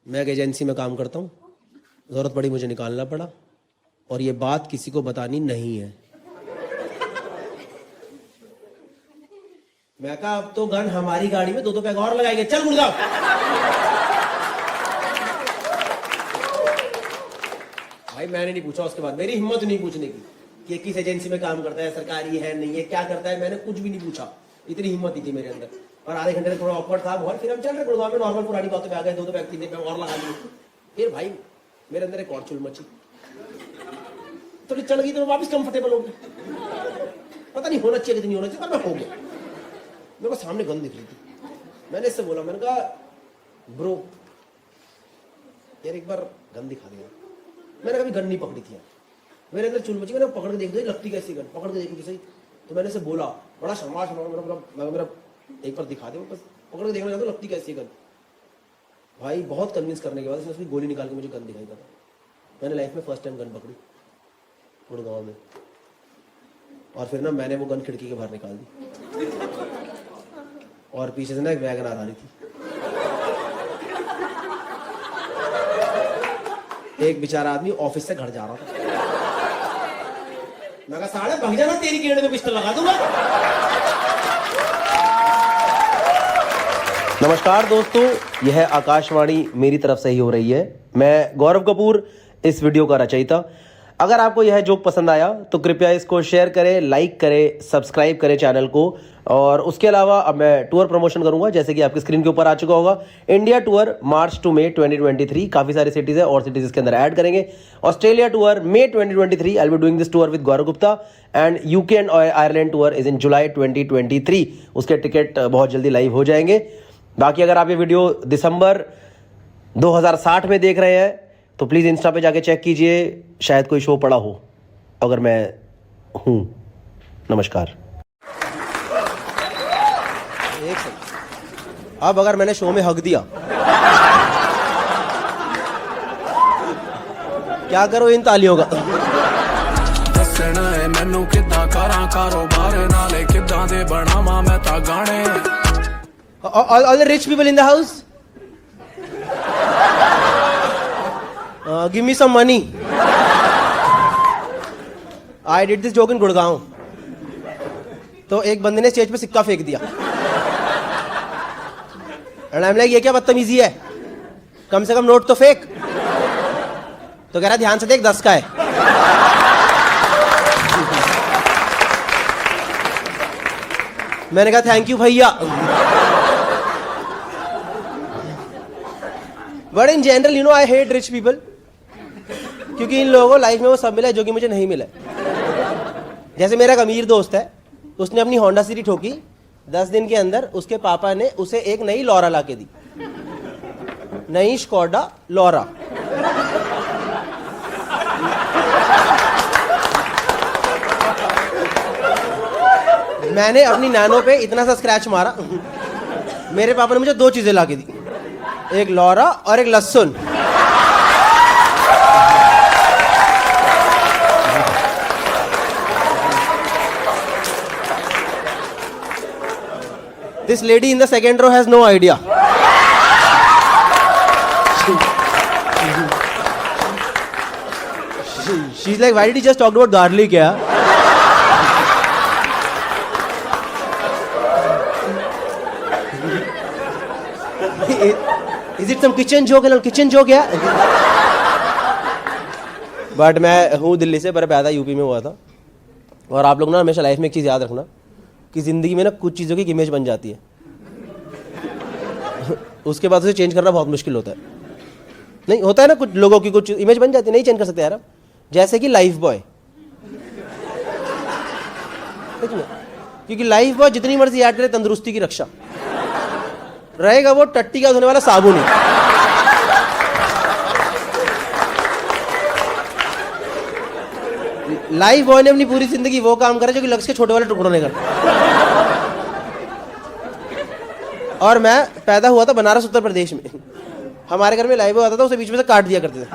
मैं एक एजेंसी में काम करता हूँ, जरूरत पड़ी मुझे निकालना पड़ा, और ये बात किसी को बतानी नहीं है. मैं कहा अब तो गन हमारी गाड़ी में 2 पैग और लगाएंगे, चल गुड़गांव. भाई मैंने नहीं पूछा उसके बाद, मेरी हिम्मत नहीं पूछने की कि किस एजेंसी में काम करता है, सरकारी है नहीं है, क्या करता है. मैंने कुछ भी नहीं पूछा, इतनी हिम्मत ही थी मेरे अंदर. और आधे घंटे थोड़ा ऑकवर्ड था बहुत. फिर हम चल रहे गुड़गांव में, नॉर्मल पुरानी बातों पे आ गए. 2 पैग 3 पैग और लगा लिए. फिर भाई मेरे अंदर एक और चुल मची. थोड़ी चढ़ गई तो वापस कंफर्टेबल हो गया। पता नहीं होना चाहिए कि नहीं होना चाहिए, पर मैं हो गया। मेरे को सामने गन दिख रही थी, मैंने इससे बोला, मैंने कहा ब्रो यार एक बार गन दिखा दिया। मैंने कभी गन नहीं पकड़ी थी यार, मेरे अंदर चुल मची, मैंने पकड़ के देख दो लगती कैसी गन, पकड़ के देखो कि सही। तो मैंने इसे बोला, बड़ा शर्माश मेरा एक बार दिखा दे, बस पकड़ के देखना चाहता हूँ लगती कैसी गन। भाई बहुत कन्विंस करने के बाद इसने उसकी गोली निकाल के मुझे गन दिखाई था। मैंने लाइफ में फर्स्ट टाइम गन पकड़ी गुड़गांव में, और फिर ना मैंने वो गन खिड़की के बाहर निकाल दी, और पीछे से ना एक वैगन आ रही थी। एक बेचारा आदमी ऑफिस से घर जा रहा था, मैं कहा साले भाग जाना, तेरी गेड़ में पिस्टल लगा दूंगा। नमस्कार दोस्तों, यह आकाशवाणी मेरी तरफ से ही हो रही है। मैं गौरव कपूर, इस वीडियो का रचयिता। अगर आपको यह जोक पसंद आया तो कृपया इसको शेयर करें, लाइक करें, सब्सक्राइब करें चैनल को। और उसके अलावा अब मैं टूर प्रमोशन करूंगा, जैसे कि आपकी स्क्रीन के ऊपर आ चुका होगा। इंडिया टूर मार्च टू मई 2023, काफी सारी सिटीज है और सिटीज इसके अंदर ऐड करेंगे। Australia tour May 2023, I will be doing this tour with Gaurav Gupta. And UK and Ireland tour is in July 2023, उसके टिकट बहुत जल्दी लाइव हो जाएंगे। बाकी अगर आप ये वीडियो दिसंबर 2060 में देख रहे हैं तो प्लीज़ इंस्टा पे जाके चेक कीजिए, शायद कोई शो पड़ा हो, अगर मैं हूं। नमस्कार। एक सेकंड, अब अगर मैंने शो में हक दिया, क्या करो इन तालियों का? मैनू किद्दां करां कारोबार नाले किद्दां दे बनावां मैं ता गाने। All the rich people in the house, give me some money. I did this joke in Gurgaon. तो एक बंदे ने स्टेज पे सिक्का फेंक दिया, and I'm like, ये क्या बदतमीजी है, कम से कम नोट तो फेंक। तो कह रहा ध्यान से देख 10 का है। मैंने कहा थैंक यू भैया। But in general you know I hate rich people, क्योंकि इन लोगों को लाइफ में वो सब मिला है जो कि मुझे नहीं मिला। जैसे मेरा एक अमीर दोस्त है, उसने अपनी होंडा सिटी ठोकी, 10 दिन के अंदर उसके पापा ने उसे एक नई लॉरा ला के दी, नई स्कोडा लॉरा। मैंने अपनी नैनो पे इतना सा स्क्रैच मारा, मेरे पापा ने मुझे 2 चीजें ला के दी, एक लॉरा और एक लहसुन। This lady in the second row has no idea. She's like, why did he just talk about garlic? Yeah. Is it some kitchen joke? Kitchen joke yeah. But मैं हूँ दिल्ली से, पर पैदा यूपी में हुआ था। और आप लोग ना हमेशा लाइफ में एक चीज़ याद रखना कि ज़िंदगी में ना कुछ चीज़ों की इमेज बन जाती है, उसके बाद उसे चेंज करना बहुत मुश्किल होता है। नहीं होता है ना, कुछ लोगों की कुछ इमेज बन जाती है, नहीं चेंज कर सकते यार। जैसे कि लाइफ बॉय, क्योंकि लाइफ बॉय जितनी मर्जी याद करे तंदुरुस्ती की रक्षा रहेगा, वो टट्टी का धोने वाला साबुन है। लाइफ बॉय ने अपनी पूरी जिंदगी वो काम करे जो कि लक्ष्य के छोटे वाले टुकड़ों ने करते। और मैं पैदा हुआ था बनारस उत्तर प्रदेश में, हमारे घर में लाइफ बॉय आता था, उसे बीच में से काट दिया करते थे।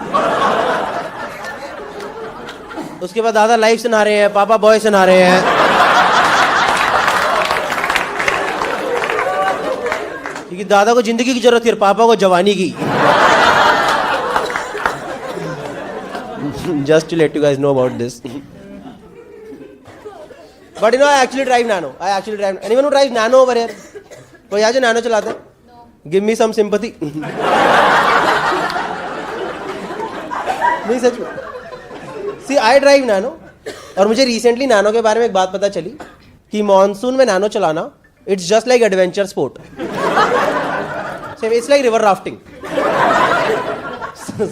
उसके बाद दादा लाइफ से नहा रहे हैं, पापा बॉय से नहा रहे हैं। क्योंकि दादा को जिंदगी की जरूरत थी और पापा को जवानी की। Just to let you guys know about this. But you know, I actually drive Nano. Anyone who drives Nano over here? कोई आज Nano चलाता है? Give me some sympathy. नहीं सच में। See, I drive Nano और मुझे recently Nano के बारे में एक बात पता चली कि मॉनसून में Nano चलाना it's just like adventure sport. It's like river rafting.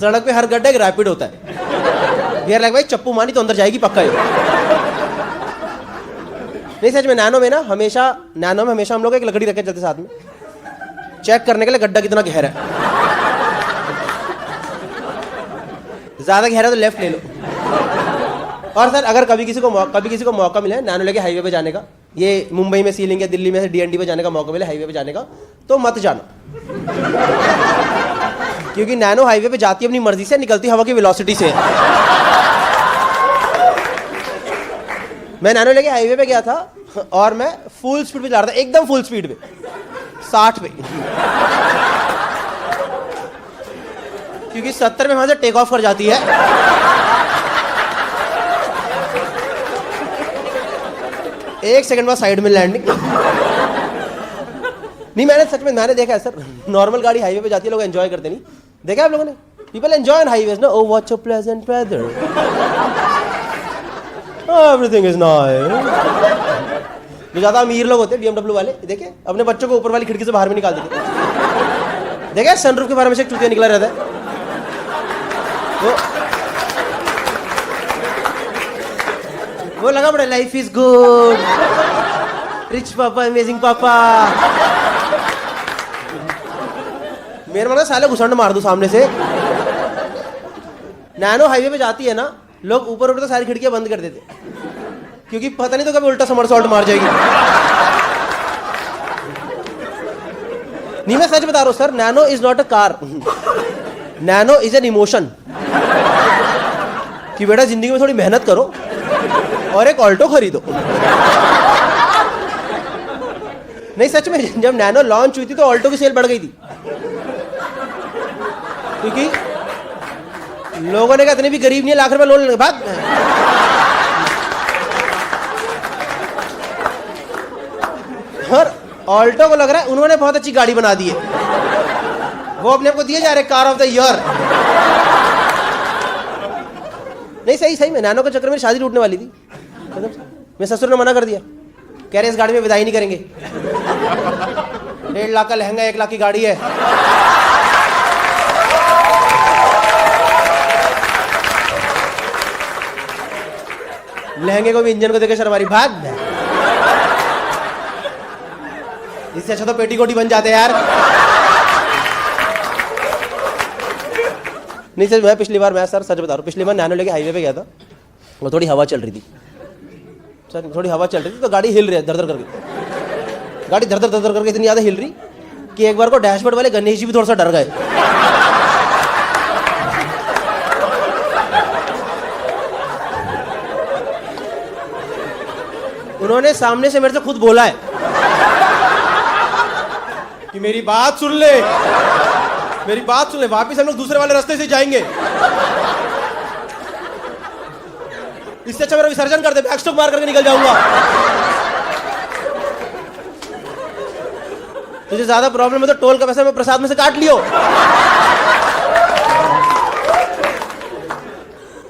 सड़क पे हर गड्ढा एक रैपिड होता है। वी आर लाइक भाई चप्पू मानी तो अंदर जाएगी पक्का है। नहीं सच में नैनो में हमेशा हम लोग एक लकड़ी रखे चलते साथ में चेक करने के लिए गड्ढा कितना गहरा है। ज्यादा गहरा तो लेफ्ट ले लो। और सर अगर कभी किसी को मौका मिले नैनो लेके हाईवे पे जाने का, ये मुंबई में सीलिंग या दिल्ली में से डीएनडी पे जाने का मौका मिले हाईवे पे जाने का, तो मत जाना। क्योंकि नैनो हाईवे पे जाती है अपनी मर्जी से, निकलती हवा की वेलोसिटी से। मैं नैनो लेके हाईवे पे गया था और मैं फुल स्पीड पे जा रहा था, एकदम फुल स्पीड पे 60 पे, क्योंकि 70 में वहां से टेक ऑफ कर जाती है। एक सेकंड बाद साइड में लैंडिंग। नहीं मैंने सच में देखा है सर, नॉर्मल गाड़ी हाईवे पे जाती है, लोग एंजॉय करते नहीं, देखा है आप लोगों ने? पीपल एंजॉय ऑन हाईवेज ना। Oh what a pleasant weather, everything is nice. जो ज्यादा अमीर लोग होते हैं BMW वाले, देखे अपने बच्चों को ऊपर वाली खिड़की से बाहर में निकाल देते, देखे सनरूफ के बारे में से एक चूतिया निकला रहता है। वो लगा बड़ा लाइफ इज गुड, रिच पापा, अमेजिंग पापा। मेरे मन में साले घुसंड मार दूं सामने से। नैनो हाईवे पे जाती है ना, लोग ऊपर तो सारी खिड़कियां बंद कर देते, क्योंकि पता नहीं तो कभी उल्टा समरसॉल्ट मार जाएगी। नहीं मैं सच बता रहा हूं sir, nano is not a car, nano is an emotion. कि बेटा जिंदगी में थोड़ी मेहनत करो और एक ऑल्टो खरीदो। नहीं सच में, जब नैनो लॉन्च हुई थी तो ऑल्टो की सेल बढ़ गई थी, क्योंकि लोगों ने कहा इतने भी गरीब नहीं है, लाख रुपए लोन लेंगे भाग। और ऑल्टो को लग रहा है उन्होंने बहुत अच्छी गाड़ी बना दी है, वो अपने आप को दिए जा रहे कार ऑफ द ईयर। नहीं सही में नैनो के चक्कर में शादी टूटने वाली थी। मैं ससुर ने मना कर दिया, कह रहे इस गाड़ी में विदाई नहीं करेंगे, 1.5 लाख का लहंगा 1 लाख की गाड़ी है। लहंगे को भी इंजन को देखे शर्म आ रही, भाग। इससे अच्छा तो पेटीकोट बन जाते यार। नहीं सर मैं पिछली बार, मैं सर सच बता रहा हूँ, पिछली बार नैनो लेके हाईवे पे गया था, वो थोड़ी हवा चल रही थी सर, थोड़ी हवा चल रही थी तो गाड़ी हिल रही है धर धर करके, गाड़ी धर धर करके इतनी ज़्यादा हिल रही कि एक बार को डैशबोर्ड वाले गणेश जी भी थोड़ा सा डर गए। उन्होंने सामने से मेरे से खुद बोला है कि मेरी बात सुन ले, मेरी बात सुन ले, वापिस हम लोग दूसरे वाले रास्ते से जाएंगे, इससे अच्छा मेरा विसर्जन कर दे, बैकस्ट्रोक मार करके निकल जाऊंगा। तुझे ज्यादा प्रॉब्लम है तो टोल का पैसा मैं प्रसाद में से काट लियो।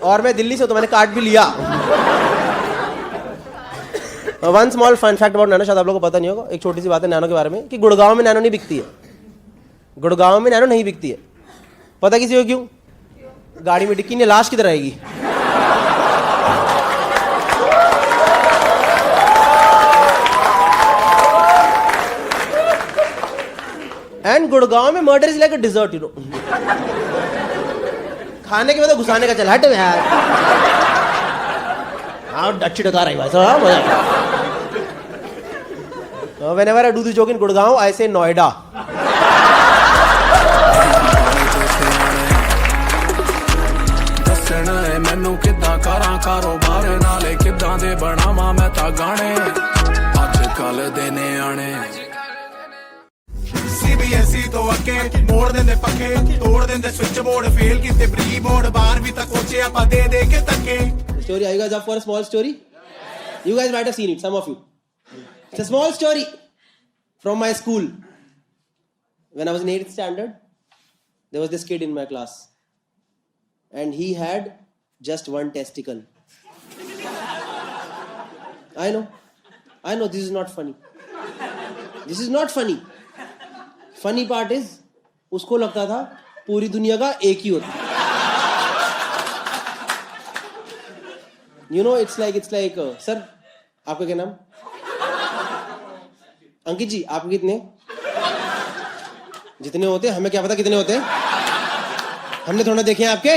और मैं दिल्ली से हूं तो मैंने काट भी लिया। One small fun fact about Nano, शायद आप लोगों को पता नहीं होगा, एक छोटी सी बात है नैनो के बारे में कि गुड़गांव में नैनो नहीं बिकती है, गुड़गांव में नैनो नहीं बिकती है। पता किसी को क्यों? गाड़ी में डिक्की नहीं, लाश किधर आएगी। एंड गुड़गांव में murder is like a dessert, you know. खाने के बाद घुसाने का, चल हट यार। हाँ अच्छी डकार आई भाई साहब। Whenever I do this joke in Gurgaon, I say Noida. ਦੱਸਣਾ ਏ ਮੈਨੂੰ ਕਿੱਦਾਂ ਕਰਾਂ ਕਾਰੋਬਾਰ ਨਾਲੇ ਕਿੱਦਾਂ ਦੇ ਬਣਾਵਾਂ ਮੈਂ ਤਾਂ ਗਾਣੇ ਅੱਜ ਕੱਲ ਦੇ ਨਿਆਣੇ CBSE ਤੋਂ ਅੱਗੇ ਮੋੜ ਦਿੰਦੇ ਪੱਕੇ ਤੋੜ ਦਿੰਦੇ ਸਵਿਚ ਬੋਰਡ ਫੇਲ ਕੀਤੇ ਪ੍ਰੀ ਬੋਰਡ ਬਾਹਰ ਵੀ ਤਾਂ ਕੋਚੇ ਆਪਾਂ ਦੇ ਦੇ ਕੇ ਤੱਕੇ Story, are you guys up for a small story? You guys might have seen it, some of you. It's a small story from my school. When I was in 8th standard, there was this kid in my class. And he had just one testicle. I know, this is not funny. This is not funny. Funny part is, उसको लगता था पूरी दुनिया का एक ही होता। You know it's like sir आपका क्या नाम? अंकित जी आपके कितने? जितने होते हमें क्या पता कितने होते, हमने थोड़ा देखे हैं आपके.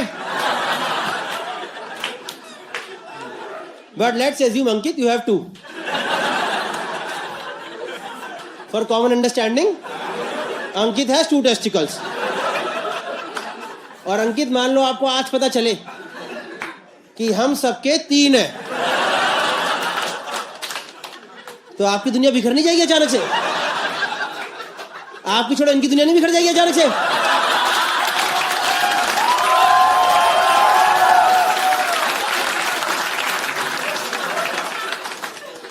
But let's assume Ankit you have 2. For common understanding Ankit has 2 testicles. और अंकित मान लो आपको आज पता चले कि हम सबके 3 हैं, तो आपकी दुनिया बिखर नहीं जाएगी अचानक से? आपकी छोड़ो इनकी दुनिया नहीं बिखर जाएगी अचानक से?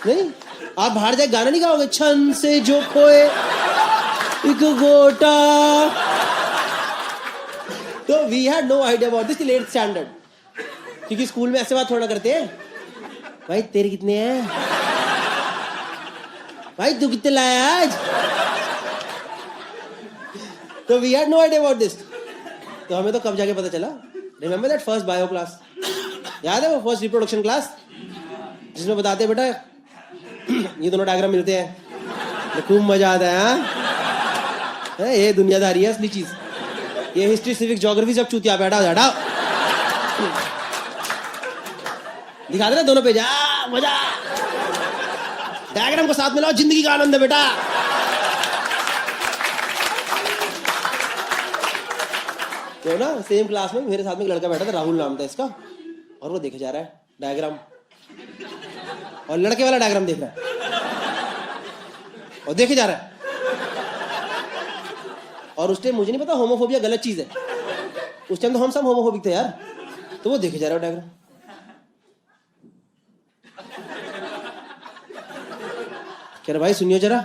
नहीं, आप बाहर जाके गाना नहीं गाओगे, छन से जो खोए एक गोटा. तो we had no idea about this till 8th standard, क्योंकि स्कूल में ऐसे बात थोड़ा करते हैं. भाई तेरे कितने हैं? भाई तू कितने लाया आज? तो we had no idea about this. तो हमें तो कब जाके पता चला. Remember that first bio class? याद है वो फर्स्ट रिप्रोडक्शन क्लास जिसमें बताते बेटा ये दोनों डायग्राम मिलते हैं, तो खूब मजा आता है. हाँ ये दुनियादारी है असली चीज. ये हिस्ट्री सिविक ज्योग्राफी सब चूतिया बैठा हटाओ. दिखा दे ना दोनों पेज. मजा, डायग्राम को साथ में लाओ, जिंदगी का आनंद है बेटा. तो ना सेम क्लास में मेरे साथ में एक लड़का बैठा था, राहुल नाम था इसका, और वो देखे जा रहा है डायग्राम, और लड़के वाला डायग्राम देख रहा है और देखे जा रहा है. और उस टाइम मुझे नहीं पता होमोफोबिया गलत चीज है. उस टाइम तो हम सब होमोफोबिक थे यार. तो वो देखे जा रहा है डायग्राम. कह रहा भाई सुनियो जरा.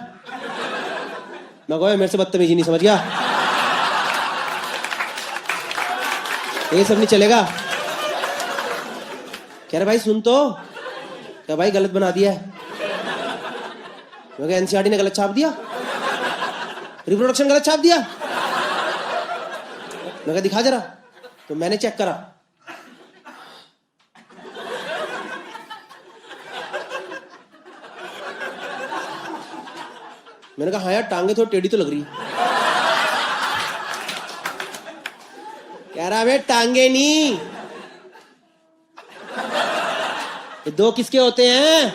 मैं कहा मेरे से बदतमीजी नहीं, समझ गया? ये सब नहीं चलेगा. कह रहा भाई सुन तो. क्या भाई गलत बना दिया है. मैं कहा एनसीईआरटी ने गलत छाप दिया, रिप्रोडक्शन गलत छाप दिया. मैं कहा दिखा जरा. तो मैंने चेक करा. मैंने कहा हाँ यार टांगे थोड़ी टेढ़ी तो लग रही. कह रहा बे टांगे नहीं, ये 2 किसके होते हैं?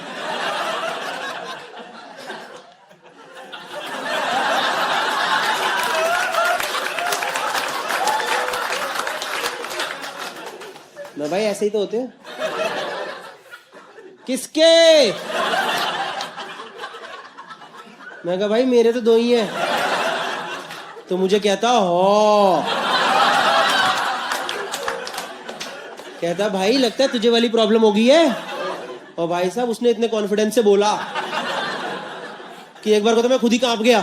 मैं भाई ऐसे ही तो होते हैं. किसके? मैं कहा भाई मेरे तो 2 ही हैं. तो मुझे कहता हो, कहता भाई लगता है तुझे वाली प्रॉब्लम हो गई है. और भाई साहब उसने इतने कॉन्फिडेंस से बोला कि एक बार को तो मैं खुद ही कांप गया.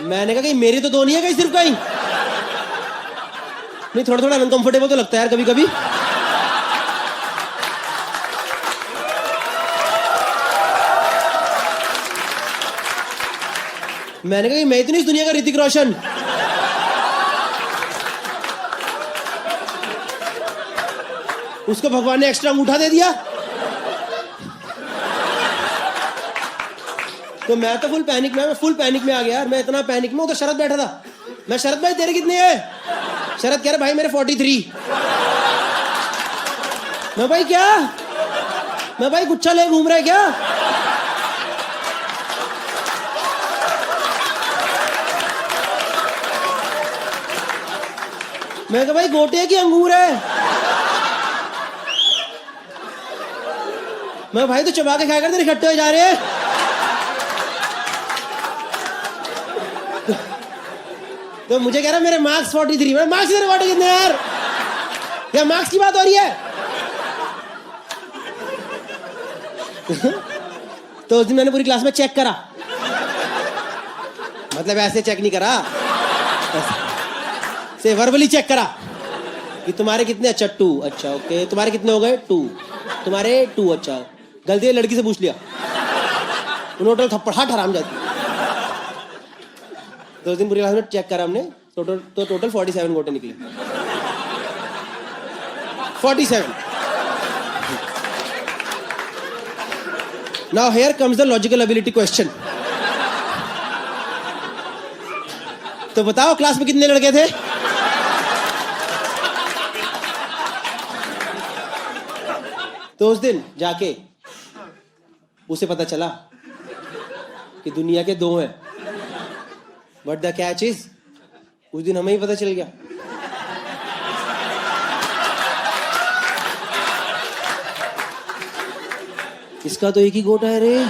मैंने कहा कि मेरे तो 2 नहीं है कहीं, सिर्फ कहीं नहीं. थोड़ा थोड़ा अनकंफर्टेबल तो लगता है यार कभी कभी. मैंने कहा कि मैं इतनी इस दुनिया का ऋतिक रोशन. उसको भगवान ने एक्स्ट्रा अंगूठा दे दिया. तो मैं तो फुल पैनिक में आ गया यार. मैं इतना पैनिक में. तो शरद बैठा था. मैं शरद भाई तेरे कितने हैं? शरद कह रहा भाई मेरे 43. मैं भाई क्या? मैं भाई गुच्छा ले घूम रहा है क्या? मैं कहा भाई गोटे की अंगूर है. मैं भाई तो चबा के खाया कर, तेरे इकट्ठे हो जा रहे हैं. तो मुझे कह रहा मेरे मार्क्स 43. मेरे मार्क्स तेरे 40 कितने यार? क्या मार्क्स की बात हो रही है? तो उस दिन मैंने पूरी क्लास में चेक करा. मतलब ऐसे चेक नहीं करा, से वर्बली चेक करा कि तुम्हारे कितने. अच्छा 2. अच्छा ओके. तुम्हारे कितने हो गए? 2. तुम्हारे 2. अच्छा गलती है लड़की से पूछ लिया. उन्होंने थप्पड़ हाथ हराम जाती. 2 दिन पूरी क्लास में चेक करा हमने. टोटल 47 गोटे निकले. 47. Now here comes the logical ability question. तो बताओ क्लास में कितने लड़के थे? तो उस दिन जाके उसे पता चला कि दुनिया के 2 हैं. But the catch is, उस दिन हमें ही पता चल गया. इसका तो एक ही गोटा है रे.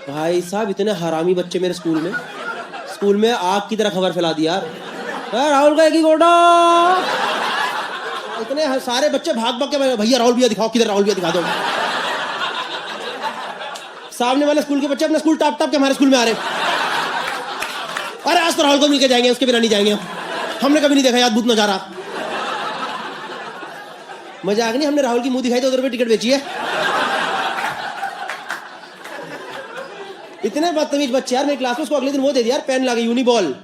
भाई साहब इतने हरामी बच्चे मेरे स्कूल में आग की तरह खबर फैला दी यार. राहुल का एक ही गोटा. इतने सारे बच्चे भाग भाग के भैया राहुल भैया दिखाओ, किधर राहुल भैया दिखा दो. सामने वाले स्कूल के बच्चे अपना स्कूल टाप टाप के हमारे स्कूल में आ रहे. अरे आज तो राहुल को मिलकर जाएंगे, उसके बिना नहीं जाएंगे. हमने कभी नहीं देखा यार अद्भुत नजारा. मजाक नहीं, हमने राहुल की मुंह दिखाई तो उधर पे टिकट बेची है. इतने बदतमीज बच्चे यार मेरी क्लास में. उसको अगले दिन वो दे दिया यार, पेन लागे यूनिबॉल.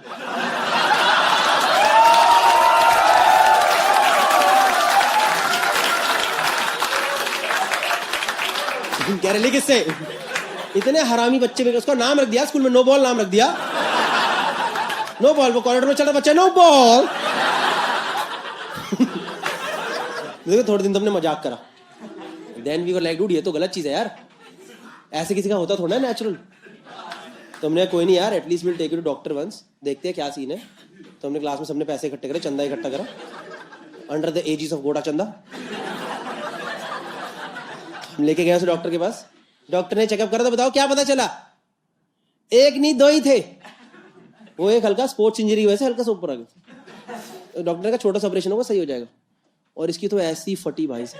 कह रहे किससे? इतने हरामी बच्चे में उसका नाम रख दिया स्कूल में, नो बॉल नाम रख दिया. No ball. वो कॉरिडोर में चल रहा बच्चा, नो बॉल. देखो थोड़े दिन तुमने मजाक करा. Then we were like dude ये तो गलत चीज है यार. ऐसे किसी का होता थोड़ा ना नेचुरल. तो हमने कोई नहीं यार, at least will take you to doctor once, देखते हैं क्या सीन है. तो हमने क्लास में सबने पैसे इकट्ठे करे, चंदा इकट्ठा करा अंडर द एजिस ऑफ गोटा चंदा. हम लेके गए उसे डॉक्टर के पास. डॉक्टर ने चेकअप करा तो बताओ क्या पता चला? एक नहीं 2 ही थे. वो एक हल्का स्पोर्ट्स इंजरी वैसे हल्का सा ऊपर आ गया. डॉक्टर ने कहा छोटा सा ऑपरेशन होगा, सही हो जाएगा. और इसकी तो ऐसी फटी भाई से.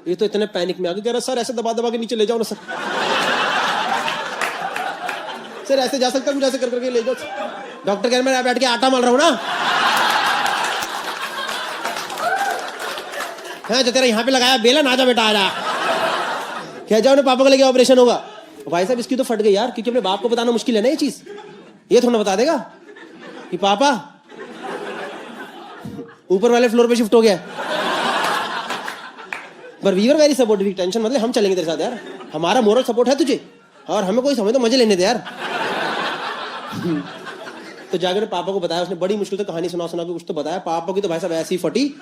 ये तो इतने पैनिक में आ गया, कह रहा सर ऐसे दबा दबा के नीचे ले जाओ ना सर. सर ऐसे जा सकता, कुछ ऐसे कर करके ले जाओ. डॉक्टर कह रहा मैं बैठ के आटा मल रहा हूं ना. हाँ जो तेरा यहाँ पे लगाया बेला ना जा बेटा आ जा. कह जाओ ना पापा को लेके ऑपरेशन होगा. भाई साहब इसकी तो फट गई यार, क्योंकि अपने बाप को बताना मुश्किल है ना ये चीज. ये थोड़ा बता देगा कि पापा ऊपर वाले फ्लोर पे शिफ्ट हो गया. पर we are very supportive. Tension मतलब हम चलेंगे तेरे साथ यार. हमारा मोरल सपोर्ट है तुझे, और हमें कोई समझ तो मजे लेने दे यार. तो जाकर पापा को बताया. उसने बड़ी मुश्किल से कहानी सुना के कुछ तो बताया. पापा की तो भाई साहब ऐसी फटी,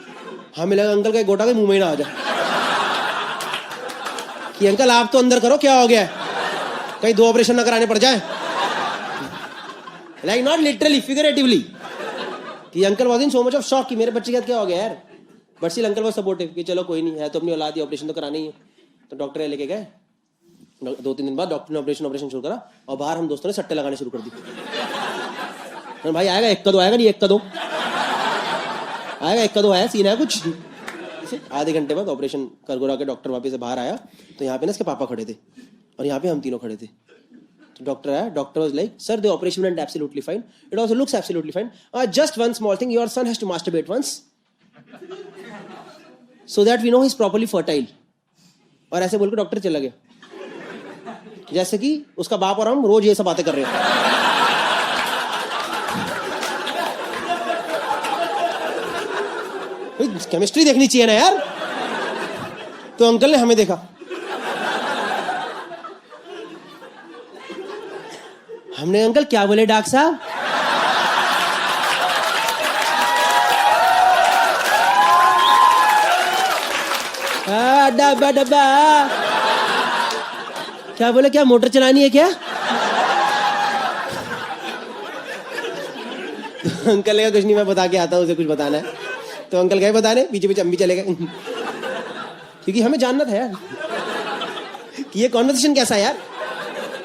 हमें लगा अंकल का गोटा के मुंह में ना आ जाए. कि अंकल आप तो अंदर करो, क्या हो गया? कहीं 2 ऑपरेशन ना कराने पड़ जाए. Like not literally, figuratively. कि uncle was in so much of shock कि मेरे बच्चे के साथ क्या हो गया यार. But still uncle was supportive कि चलो कोई नहीं है तो अपनी औलाद, ऑपरेशन तो कराना ही है. तो डॉक्टर लेके गए. 2-3 दिन बाद डॉक्टर ने ऑपरेशन शुरू करा. और बाहर हम दोस्तों ने सट्टे लगाने शुरू कर दी. भाई आएगा 1 का 2 आएगा, नहीं 1 का 2 आएगा. 1 का 2 आया, सीन है कुछ. आधे घंटे बाद ऑपरेशन कर गुरा के डॉक्टर वापस से बाहर आया. तो यहाँ पे ना इसके पापा खड़े थे और यहाँ पे हम तीनों खड़े थे. तो डॉक्टर आया. Doctor was like sir the operation went absolutely fine. It also looks absolutely fine. Just one small thing, your son has to masturbate once so that we know he is properly fertile. और ऐसे बोलकर doctor चला गया, जैसे कि उसका बाप और हम रोज ये सब बातें कर रहे हैं. केमिस्ट्री देखनी चाहिए ना यार. तो अंकल ने हमें देखा. हमने अंकल क्या बोले डॉक्टर साहब? डब्बा डब्बा क्या बोले? क्या मोटर चलानी है क्या? अंकल ने कुछ नहीं, मैं बता के आता हूँ, उसे कुछ बताना है. तो अंकल गए बताने, पीछे पीछे हम भी चले गए. क्योंकि हमें जानना था यार कि ये कॉन्वर्सेशन कैसा है यार.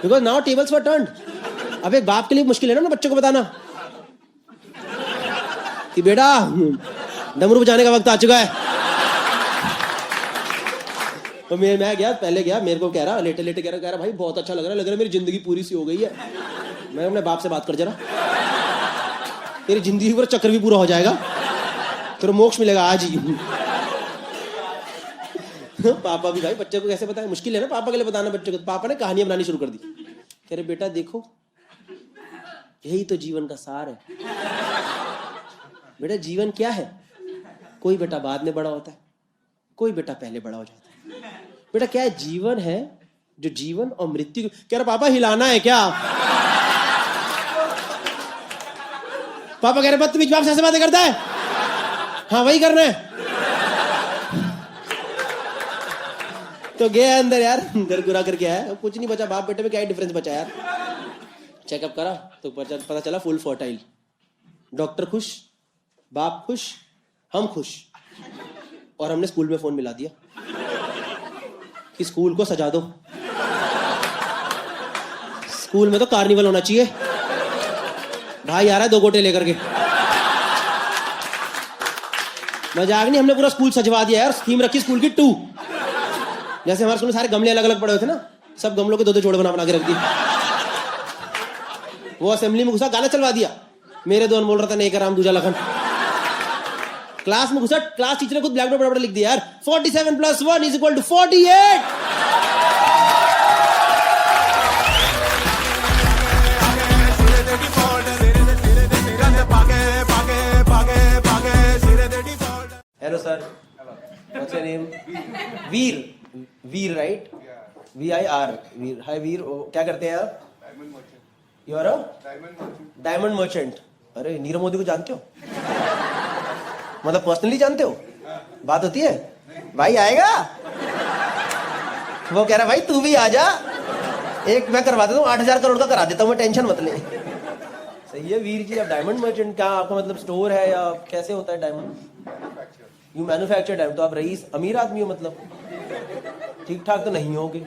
Because now tables were turned. अब एक बाप के लिए मुश्किल है ना बच्चों को बताना कि बेटा डमरू बजाने का वक्त आ चुका है. तो मैं गया, पहले गया, मेरे को कह रहा लेटे लेटे कह रहा भाई बहुत अच्छा लग रहा है मेरी जिंदगी पूरी सी हो गई है. मैं अपने बाप से बात कर जरा, तेरी जिंदगी पर चक्कर भी पूरा हो जाएगा, तेरे मोक्ष मिलेगा आज ही. पापा भी भाई बच्चे को कैसे बताए, मुश्किल है ना पापा के लिए बताना बच्चे को. पापा ने कहानियां बनानी शुरू कर दी. कह रहे बेटा देखो यही तो जीवन का सार है. बेटा जीवन क्या है? कोई बेटा बाद में बड़ा होता है, कोई बेटा पहले बड़ा हो जाता है. बेटा क्या है जीवन है? जो जीवन और मृत्यु, कह रहा पापा हिलाना है क्या? पापा कह रहे बदतमीज बाप से ऐसे बातें करता है? हाँ वही करना है। तो गया अंदर यार, घर गुरा करके आया, कुछ नहीं बचा, बाप बेटे में क्या डिफरेंस बचा यार। चेकअप करा तो पता चला फुल फर्टाइल। डॉक्टर खुश, बाप खुश, हम खुश, और हमने स्कूल में फोन मिला दिया कि स्कूल को सजा दो, स्कूल में तो कार्निवल होना चाहिए। भाई आ रहा है 2 गोटे लेकर के। मजाक नहीं, हमने पूरा स्कूल सजवा दिया यार। थीम रखी स्कूल की 2। जैसे हमारे स्कूल में सारे गमले अलग अलग पड़े हुए थे ना, सब गमलों के 2-2 जोड़े बना के रख दिए। वो असेंबली में घुसा, गाना चलवा दिया, मेरे 2 बोल रहा था, नहीं राम दूजा लखन। क्लास में घुसा, क्लास टीचर ने खुद ब्लैक बोर्ड पर लिख दिया यार, 47 + 1 = 48। Hello sir, what's your name? Veer right? VIR, Veer. Hi Veer, क्या करते हैं आप? You are a diamond merchant. अरे नीरव मोदी को जानते हो? मतलब पर्सनली जानते हो? बात होती है? भाई आएगा? वो कह रहा भाई तू भी आ जा, एक मैं करवा देता हूँ, 8,000 करोड़ का करा देता हूँ मैं, टेंशन मत ले। सही है वीर जी। आप डायमंड मर्चेंट, क्या आपका मतलब स्टोर है या कैसे होता है डायमंड? You manufacture diamond. तो आप रईस अमीर आदमी हो मतलब? ठीक ठाक तो नहीं होगे?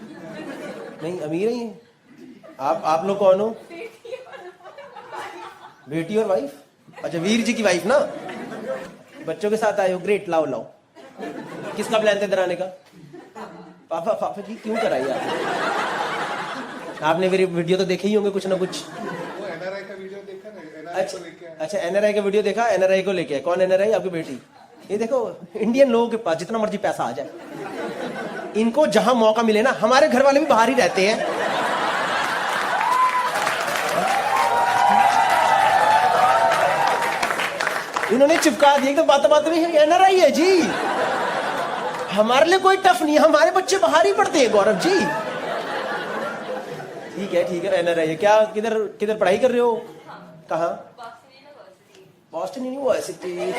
नहीं अमीर ही हैं आप लोग कौन हो? बेटी और वाइफ? अच्छा वीर जी की वाइफ ना, बच्चों के साथ आए हो, ग्रेट। लाओ लाओ, किसका प्लान था इधर आने का? पापा जी क्यों कराई आपने मेरी वीडियो तो देखे ही होंगे कुछ ना कुछ। NRI का वीडियो देखा ना? अच्छा NRI का वीडियो देखा, NRI को लेके। कौन NRI? आपकी बेटी। ये देखो इंडियन लोगों के पास जितना मर्जी पैसा आ जाए, इनको जहां मौका मिले ना, हमारे घर वाले भी बाहर ही रहते हैं। इन्होंने चिपका दिया एकदम बात में, NRI है जी, हमारे लिए कोई टफ नहीं है, हमारे बच्चे बाहर ही पढ़ते हैं गौरव जी। ठीक है NRI है। क्या किधर पढ़ाई कर रहे हो? कहाँ? Boston university.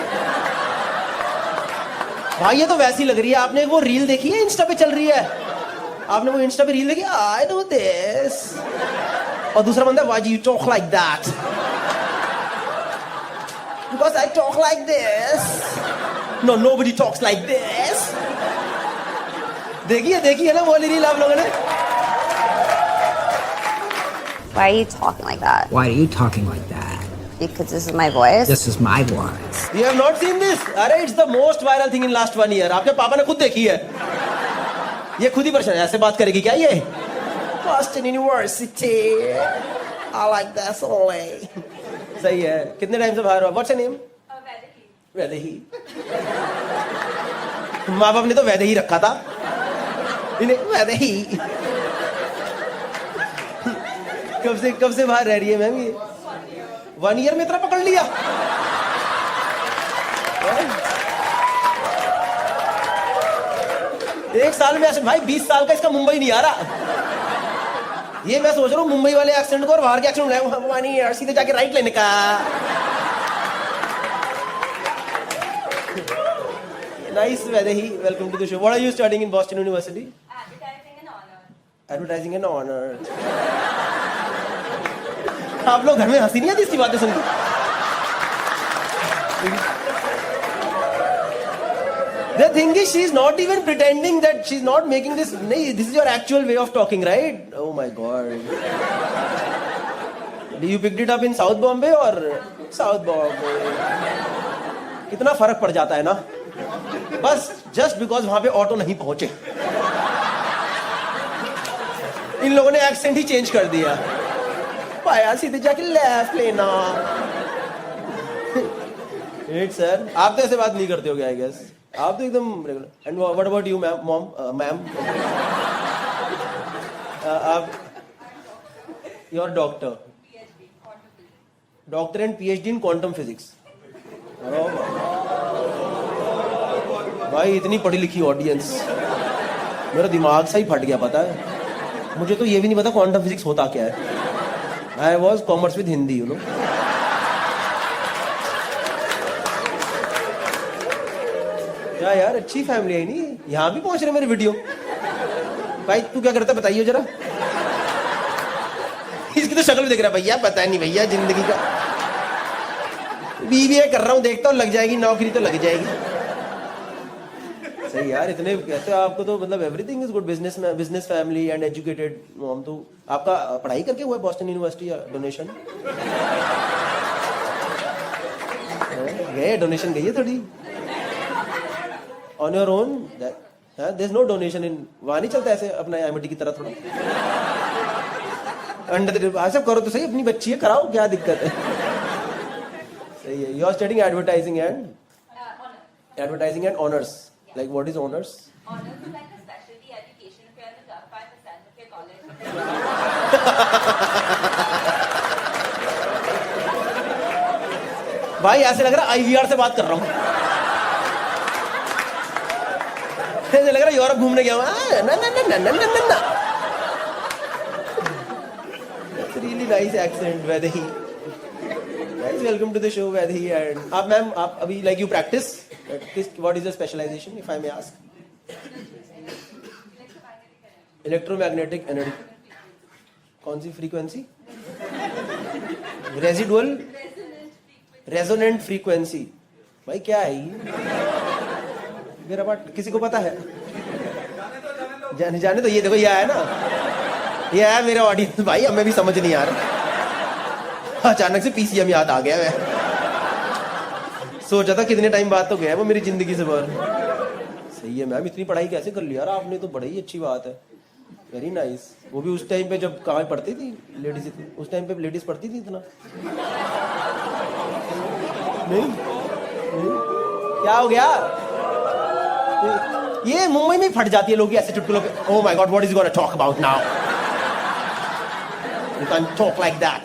भाई ये तो वैसी लग रही है। आपने वो रील देखी है इंस्टा पे चल रही है? आपने वो इंस्टा पे रील देखी? I know this. और दूसरा बंदा, why you talk like that? Because I talk like this. No nobody talks like this. देखी है ना वो रील आप लोगों ने? Why are you talking like that? Why are you talking like that? Because this is my voice. This is my voice. You have not seen this? अरे it's the most viral thing in last 1 year. आपके पापा ने खुद देखी है। ये खुद ही परेशान है, ऐसे बात करेगी क्या ये? Boston University. I like that only. सही है। कितने टाइम से बाहर हो? What's your name? वैदेही। माँ बाप ने तो वैदेही रखा था, इन्हें वैदेही। कब से बाहर रह रही है मैम? ये 1 ईयर में इतना पकड़ लिया? एक साल में ऐसे भाई 20 साल का इसका मुंबई नहीं आ रहा। ये मैं सोच रहा हूँ मुंबई वाले एक्सेंट को और बाहर के एक्सेंट को 1 ईयर सीधे जाके राइट लेने का। Nice Vaidehi, welcome to the show. What are you studying in Boston University? Advertising and honour. आप लोग घर में हंसी नहीं आती इसकी बातें सुनकर? The thing is, she's not even pretending that she's not making this. This is your actual way of talking, right? Oh my God. Do you picked it up in South Bombay or South Bombay? कितना फर्क पड़ जाता है ना, बस just because वहां पे auto नहीं पहुंचे, इन लोगों ने एक्सेंट ही चेंज कर दिया। पाया सीधे जाके लेफ्ट लेना। सर आप तो ऐसे बात नहीं करते हो क्या? आई गेस आप तो एकदम regular. And what about you ma'am? Ma'am आप your doctor and PhD in quantum physics. भाई इतनी पढ़ी लिखी ऑडियंस, मेरा दिमाग सा ही फट गया पता है। मुझे तो ये भी नहीं पता क्वांटम फिजिक्स होता क्या है. I was commerce with Hindi, you know. क्या यार, अच्छी फैमिली है नहीं. यहाँ भी पहुंच रहे मेरे वीडियो. भाई तू क्या करता है बताइए जरा. इसकी तो शक्ल भी देख रहा है भैया, पता नहीं भैया जिंदगी का. बीबीए कर रहा हूँ, देखता हूँ लग जाएगी नौकरी तो लग जाएगी. सही यार, इतने कहते हो आपको तो मतलब everything is good. Business family and educated mom. तो आपका पढ़ाई करके हुआ है बॉस्टन यूनिवर्सिटी या डोनेशन? गए डोनेशन गई है थोड़ी on your own. There is no donation in. वहां नहीं चलता ऐसे अपना एमटी की तरह थोड़ा अंडर सब करो तो सही. अपनी बच्ची है, कराओ, क्या दिक्कत है. सही है. You are studying advertising and honours. Like what is honors? Honors is like a specialty education if you're in the top 5% of your college. भाई ऐसे लग रहा है आईवीआर से बात कर रहा हूँ. ऐसे लग रहा है यूरोप घूमने गया हूँ. ना ना ना ना ना ना ना. That's really nice accent, Vaidehi. Guys, welcome to the show, Vaidehi. And आप मैम, आप अभी like you practice. What is your specialization, if I may ask? Electromagnetic energy. कौन सी फ्रीक्वेंसी? Residual resonant frequency. भाई क्या है ये? मेरा बात किसी को पता है? जाने तो ये देखो, ये आया ना, ये आया मेरा ऑडियंस. भाई हमें भी समझ नहीं आ रहा. अचानक से पीसीएम याद आ गया. मैं सोचा था कितने टाइम बाद तो गया वो मेरी जिंदगी से बाहर. सही है मैम, इतनी पढ़ाई कैसे कर ली यार आपने, तो बड़ी ही अच्छी बात है. Very nice. वो भी उस टाइम पे जब कहाँ पढ़ती थी लेडीज, उस टाइम पे लेडीज पढ़ती थी इतना नहीं? क्या हो गया? ये मुंबई में फट जाती है लोग ऐसे चुटकुलों पे. Oh my god, what is gonna talk about now? You can talk like that.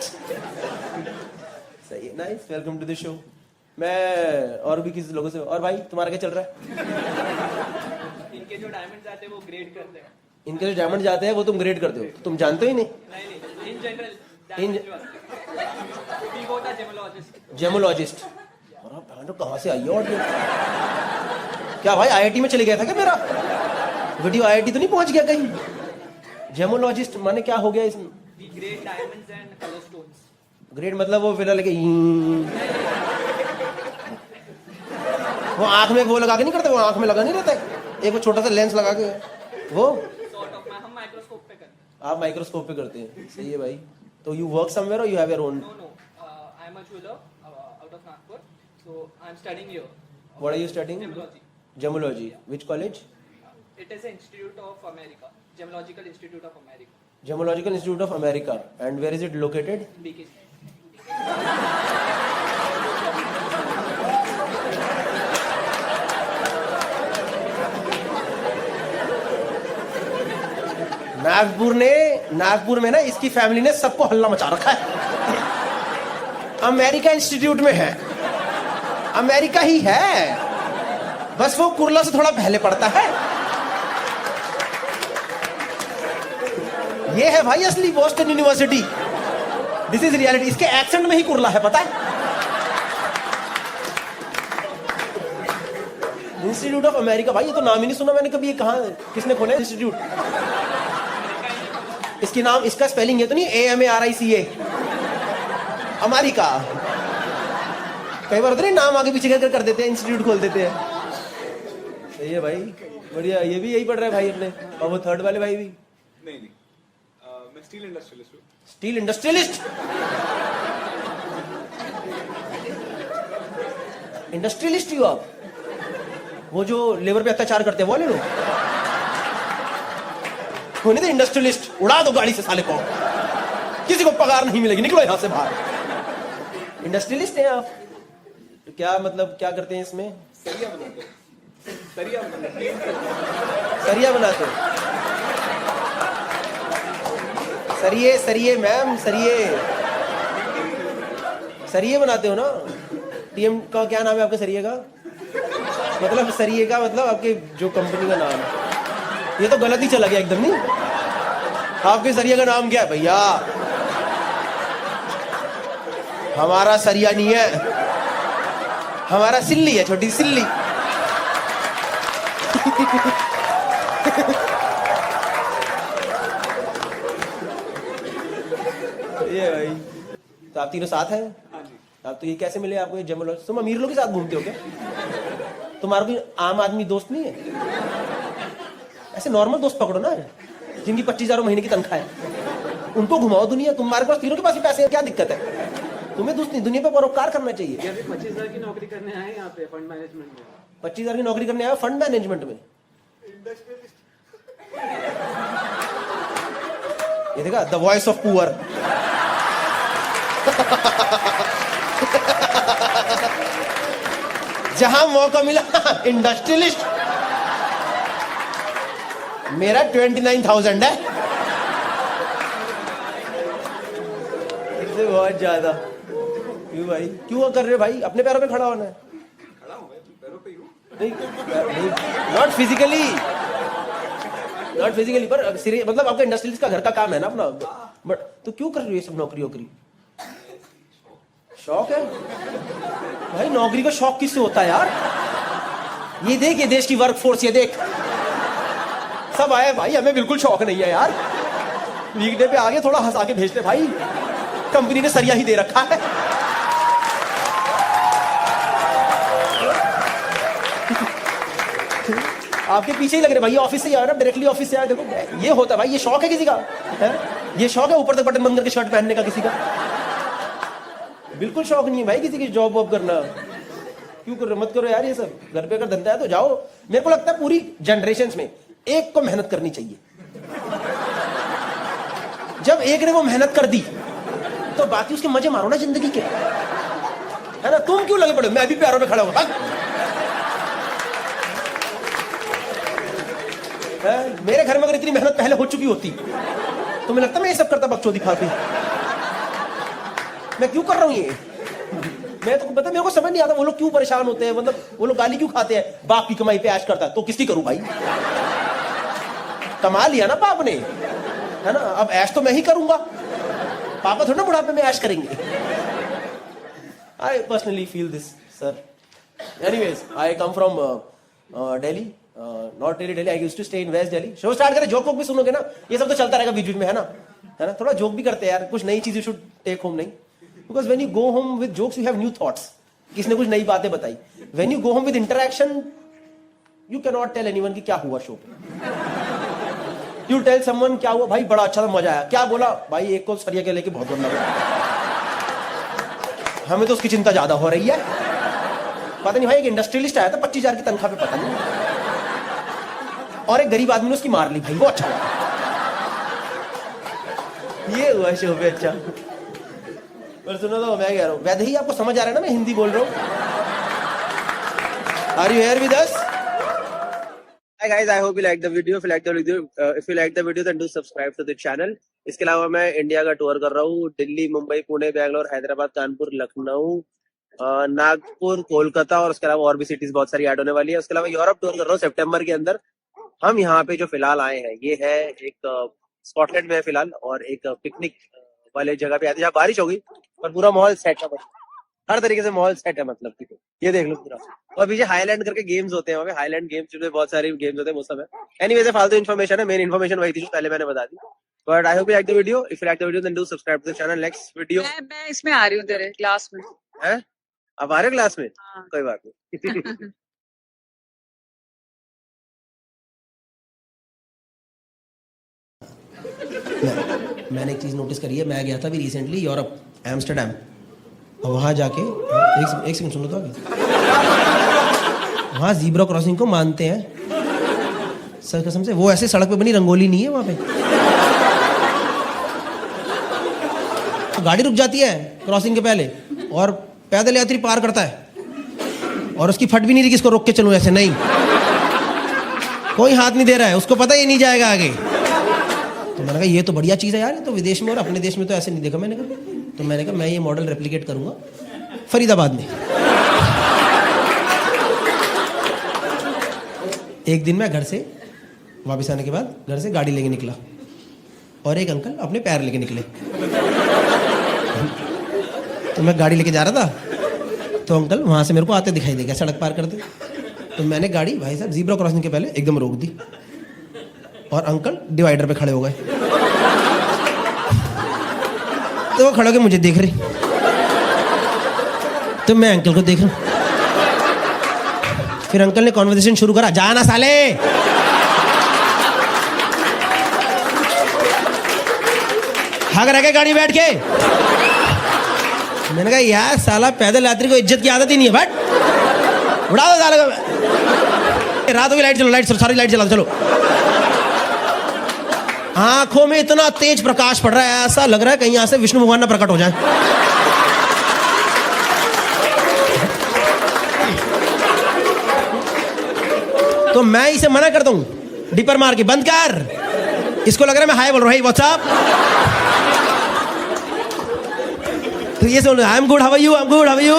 सही है. Nice. Welcome to the show. मैं और भी किसी लोगों से. और भाई तुम्हारा क्या चल रहा है? इनके जो डायमंड जाते हैं वो ग्रेड करते हैं. इनके जो डायमंड जाते हैं वो तुम ग्रेड करते हो? तो तुम जानते हो ही नहीं. नहीं, इन जनरल जेमोलॉजिस्ट. कहाँ से आई और क्या भाई आईआईटी में चले गया था क्या मेरा वीडियो? आईआईटी तो नहीं पहुंच गया कहीं? जेमोलॉजिस्ट माने क्या हो गया इसमें? Grade diamonds and colour stones. Grade मतलब वो फिर लगे वो आंख में वो लगा के नहीं करते? वो आंख में लगा नहीं रहता है एक वो छोटा सा लेंस लगा के वो सॉर्ट ऑफ. हम माइक्रोस्कोप पे करते हैं. आप माइक्रोस्कोप पे करते हैं. सही है भाई. तो यू वर्क समवेयर और you have your own? No I am a jeweler out of Nagpur, so I am studying here. What are you studying? Gemology. Gemology. Which college? It is an institute of America, Gemological Institute of America. Gemological Institute of America. And where is it located? BKC. Nagpur में ना इसकी family ने सबको हल्ला मचा रखा है. America institute में है. अमेरिका ही है, बस वो कुर्ला से थोड़ा पहले पड़ता है. ये है भाई असली Boston university. This is reality. इसके एक्सेंट में ही कुर्ला है, पता है? Institute of America. भाई ये तो नाम ही नहीं सुना मैंने कभी. ये कहाँ, किसने खोला इंस्टीट्यूट? इसकी नाम, इसका स्पेलिंग ये तो नहीं AMARICA? अमेरिका. कई बार होता नहीं नाम आगे पीछे कर देते हैं, इंस्टीट्यूट खोल देते हैं. सही है भाई, बढ़िया. ये भी यही पढ़ रहा है भाई अपने. और वो थर्ड वाले भाई भी? नहीं मैं स्टील इंडस्ट्रियलिस्ट हूँ. Steel industrialist? इंडस्ट्रियलिस्ट ही हो आप? वो जो लेबर पे अत्याचार करते हैं वो वाले लोग? होने दे इंडस्ट्रियलिस्ट. उड़ा दो गाड़ी से साले को, किसी को पगार नहीं मिलेगी, निकलो यहां से बाहर. इंडस्ट्रियलिस्ट हैं आप? तो क्या मतलब क्या करते हैं इसमें? सरिया बनाते. सरिया बनाते हो? सरिये मैम, सरिये बनाते हो ना? टीएम का क्या नाम है आपके सरिये का? मतलब सरिये का मतलब आपके जो कंपनी का नाम है. ये तो गलत ही चला गया एकदम. नहीं आपके सरिया का नाम क्या है भैया? हमारा सरिया नहीं है, हमारा सिल्ली है, छोटी सिल्ली। ये भाई, तो आप तीनों साथ हैं? हाँ जी। आप तो ये कैसे मिले आपको? ये जमल, तुम अमीर लोग के साथ घूमते हो क्या? तुम्हारा कोई आम आदमी दोस्त नहीं है? ऐसे नॉर्मल दोस्त पकड़ो ना, जिनकी 25,000 महीने की तनख्वाह है, उनको घुमाओ दुनिया। तुम्हारे पास तीनों के पास ही पैसे हैं, क्या दिक्कत है? तुम्हें दुनिया पे परोपकार करना चाहिए। 25,000 की नौकरी करने आए यहाँ पे फंड मैनेजमेंट में। 25,000 की नौकरी करने आया फंड मैनेजमेंट में। ये देखा, द वॉइस ऑफ पुअर। जहां मौका मिला इंडस्ट्रियलिस्ट। मेरा 29,000 है, इससे बहुत ज्यादा। क्यों भाई, क्यों कर रहे हो भाई? अपने पैरों पे खड़ा होना है। खड़ा हूँ मैं, पैरों पे ही हूँ। नहीं, नॉट फिजिकली, नॉट फिजिकली, पर मतलब आपका इंडस्ट्रियलिस्ट का घर का काम है ना अपना। बट तो क्यों कर रही हो ये सब नौकरी वोकरी? शौक है भाई? नौकरी का शौक किससे होता है यार? ये देख, ये देश की वर्कफोर्स, ये देख, सब आए भाई। हमें बिल्कुल शौक नहीं है यार। वीकडे पे आगे थोड़ा हंसा के भेजते भाई, कंपनी ने सरिया ही दे रखा है। आपके पीछे ही लग रहे भाई, ऑफिस से ही आए ना, डायरेक्टली ऑफिस से आए। देखो ये होता है भाई, ये शौक है किसी का है? ये शौक है ऊपर तक बटन बंद करके शर्ट पहनने का किसी का? बिल्कुल शौक नहीं है भाई किसी की जॉब वॉब करना। क्यों कर रहे? मत करो यार ये सब। घर पे अगर धंधा है तो जाओ। मेरे को लगता है पूरी जनरेशन में एक को मेहनत करनी चाहिए। जब एक ने वो मेहनत कर दी तो बाकी उसके मजे मारो ना जिंदगी के, है ना? तुम क्यों लगे पड़े? मैं भी पैरों पे खड़ा हूं। मेरे घर में अगर इतनी मेहनत पहले हो चुकी होती, तो मुझे लगता मैं ये सब करता बकचोदी खा के। मैं क्यों कर रहा हूं ये? मैं तो पता, मेरे को समझ नहीं आता वो लोग क्यों परेशान होते हैं। मतलब वो लोग गाली क्यों खाते हैं? बाप की कमाई पे ऐश करता है तो किसकी करूं भाई? कमा लिया ना बाप ने, है ना? अब ऐश तो मैं ही करूंगा, पापा थोड़ा ना बुढ़ापे में ऐश करेंगे। I personally feel this sir. Anyways, I come from Delhi, not really Delhi, I used to stay in west Delhi. Show start करें, जोक वोक भी सुनोगे ना, ये सब तो चलता रहेगा बीच बीच में, है ना? थोड़ा जोक भी करते हैं यार, कुछ नई चीज यू शुड टेक होम। नहीं, because when you go home with jokes you have new thoughts. किसने कुछ नई बातें बताई। When you go home with interaction you can not tell anyone कि क्या हुआ शो पे। यू टेल समवन क्या हुआ भाई, बड़ा अच्छा था, मजा आया। क्या बोला भाई? एक को सरिया के लेके बहुत बुरा लगा, हमें तो उसकी चिंता ज्यादा हो रही है। पता नहीं भाई, एक इंडस्ट्रियलिस्ट आया था 25,000 की तनख्वाह पे, पता नहीं, और एक गरीब आदमी ने उसकी मार ली भाई, वो अच्छा लगा। ये हुआ शो पे अच्छा। पर सुनो तो मैं कह रहा हूँ, वैसे ही आपको समझ आ रहा है ना मैं हिंदी बोल रहा हूँ? Are you here with us? Hi guys, I hope you like the video. If you like the video, then do subscribe to the channel. इसके अलावा मैं इंडिया का टूर कर रहा हूँ। दिल्ली, मुंबई, पुणे, बैंगलोर, हैदराबाद, कानपुर, लखनऊ, नागपुर, कोलकाता, और उसके अलावा और भी सिटीज बहुत सारी ऐड होने वाली है। उसके अलावा यूरोप टूर कर रहा हूँ सितंबर के अंदर। हम यहाँ पे जो फिलहाल आए हैं, ये है एक स्कॉटलैंड में है फिलहाल, और एक पिकनिक वाले जगह पे आते हैं जहाँ बारिश होगी पर पूरा माहौल सेट है, हर तरीके से माहौल सेट है। मतलब कि ये देख लो पूरा, और पीछे हाईलैंड करके गेम्स होते हैं वहाँ पे, हाईलैंड गेम्स जिसमें बहुत सारे गेम्स होते हैं, वो सब है। एनीवेज, फालतू इन्फॉर्मेशन है, मेन इन्फॉर्मेशन वही थी जो पहले मैंने बता दी। But I hope you like the video. If you like the video then do subscribe to the channel. Next video मैं इसमें आ रही हूँ तेरे क्लास में। है? अब आ रहे हो क्लास में? हाँ। कोई बात नहीं। मैंने एक चीज नोटिस करी है। मैं गया था अभी रिसेंटली यूरोप, एम्स्टर्डम, और वहां जाके एक सेकंड सुनो तो आगे। वहां जीब्रा क्रॉसिंग को मानते हैं सर कसम से। वो ऐसे सड़क पे बनी रंगोली नहीं है वहां पे, तो गाड़ी रुक जाती है क्रॉसिंग के पहले और पैदल यात्री पार करता है, और उसकी फट भी नहीं रही किसको रोक के चलूं ऐसे, नहीं, कोई हाथ नहीं दे रहा है, उसको पता ये नहीं जाएगा आगे। तो मैंने कहा ये तो बढ़िया चीज़ है यार, ये तो विदेश में और अपने देश में तो ऐसे नहीं देखा मैंने कहा। तो मैंने कहा मैं ये मॉडल रेप्लिकेट करूंगा फरीदाबाद में। एक दिन मैं घर से वापस आने के बाद घर से गाड़ी लेके निकला, और एक अंकल अपने पैर लेके निकले। तो मैं गाड़ी लेके जा रहा था, तो अंकल वहां से मेरे को आते दिखाई दे गया सड़क पार करते। तो मैंने गाड़ी भाई साहब ज़ीब्रा क्रॉसिंग के पहले एकदम रोक दी और अंकल डिवाइडर पे खड़े हो गए। तो वो खड़े होकर मुझे देख रही, तो मैं अंकल को देख रहा हूं। फिर अंकल ने कॉन्वर्सेशन शुरू करा, जाना साले, भाग रह गए गाड़ी बैठ के। मैंने कहा यार साला पैदल यात्री को इज्जत की आदत ही नहीं है, बट उड़ा दो साले को। रात की लाइट चलो, लाइट सारी लाइट चला दो, चलो। आंखों में इतना तेज प्रकाश पड़ रहा है, ऐसा लग रहा है कहीं यहां से विष्णु भगवान ना प्रकट हो जाए। तो मैं इसे मना करता हूं, डिपर मार के बंद कर। इसको लग रहा है मैं हाय बोल रहा हूं, व्हाट्सअप। तो ये सुन, I am good, how are you, I am good, how are you.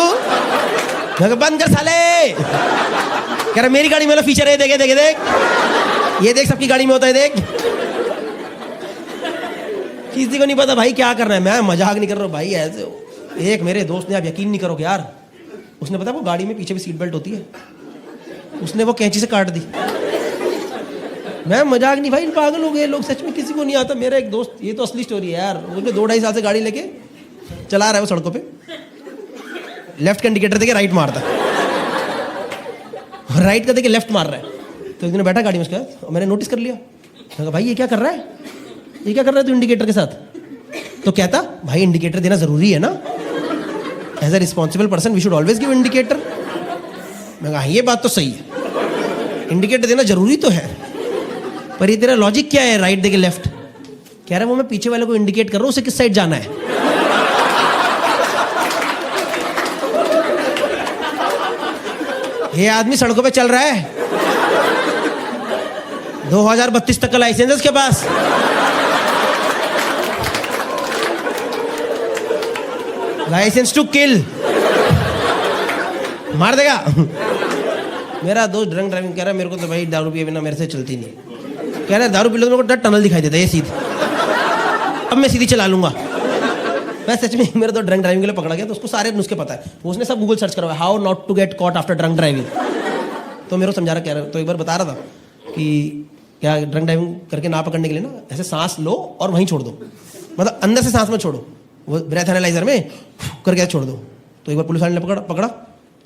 मैं बंद कर साले। कह रहा मेरी गाड़ी में फीचर है, देखे देखे देख, ये देख सबकी गाड़ी में होता है, देख। किसी को नहीं पता भाई क्या करना है, मैं मजाक नहीं कर रहा हूँ भाई। ऐसे एक मेरे दोस्त ने, आप यकीन नहीं करोगे यार, उसने पता वो गाड़ी में पीछे भी सीट बेल्ट होती है, उसने वो कैंची से काट दी। मैं मजाक नहीं भाई, पागल हो गए लोग सच में, किसी को नहीं आता। मेरा एक दोस्त, ये तो असली स्टोरी है यार, वो 2-2.5 साल से गाड़ी लेके चला रहा है वो सड़कों पे, लेफ्ट का इंडिकेटर देके राइट मारता है, राइट का देके लेफ्ट मार रहा है। तो एक दिन बैठा गाड़ी में उसके साथ, मैंने नोटिस कर लिया। मैं कहा भाई ये क्या कर रहा है, ये क्या कर रहा है तू इंडिकेटर के साथ। तो कहता भाई इंडिकेटर देना जरूरी है ना, as a responsible person we should always give indicator. मैं कहा ये बात तो सही है, इंडिकेटर देना जरूरी तो है, पर ये तेरा लॉजिक क्या है राइट देके लेफ्ट। कह रहा है वो मैं पीछे वाले को इंडिकेट कर रहा हूं, उसे किस साइड जाना है। ये आदमी सड़कों पे चल रहा है, 2032 तक का लाइसेंस है उसके पास। लाइसेंस टू किल, मार देगा। मेरा दोस्त ड्रंक ड्राइविंग कह रहा है मेरे को तो भाई दारू पिए बिना मेरे से चलती नहीं। कह रहा है दारू पी लो तो मेरे को टनल दिखाई देता है, ये सीधी, अब मैं सीधी चला लूंगा। मैं सच में, मेरा तो ड्रंक ड्राइविंग के लिए पकड़ा गया, तो उसको सारे नुस्खे पता है, उसने सब गूगल सर्च करवाया, how not to get caught after drunk driving. तो मेरे को समझा रहा, कह रहा, तो एक बार बता रहा था कि क्या ड्रंक ड्राइविंग करके ना पकड़ने के लिए ना ऐसे सांस लो और वहीं छोड़ दो, मतलब अंदर से सांस मत छोड़ो, वो ब्रेथ एनालाइजर में करके छोड़ दो। तो एक बार पुलिस वाले ने पकड़ा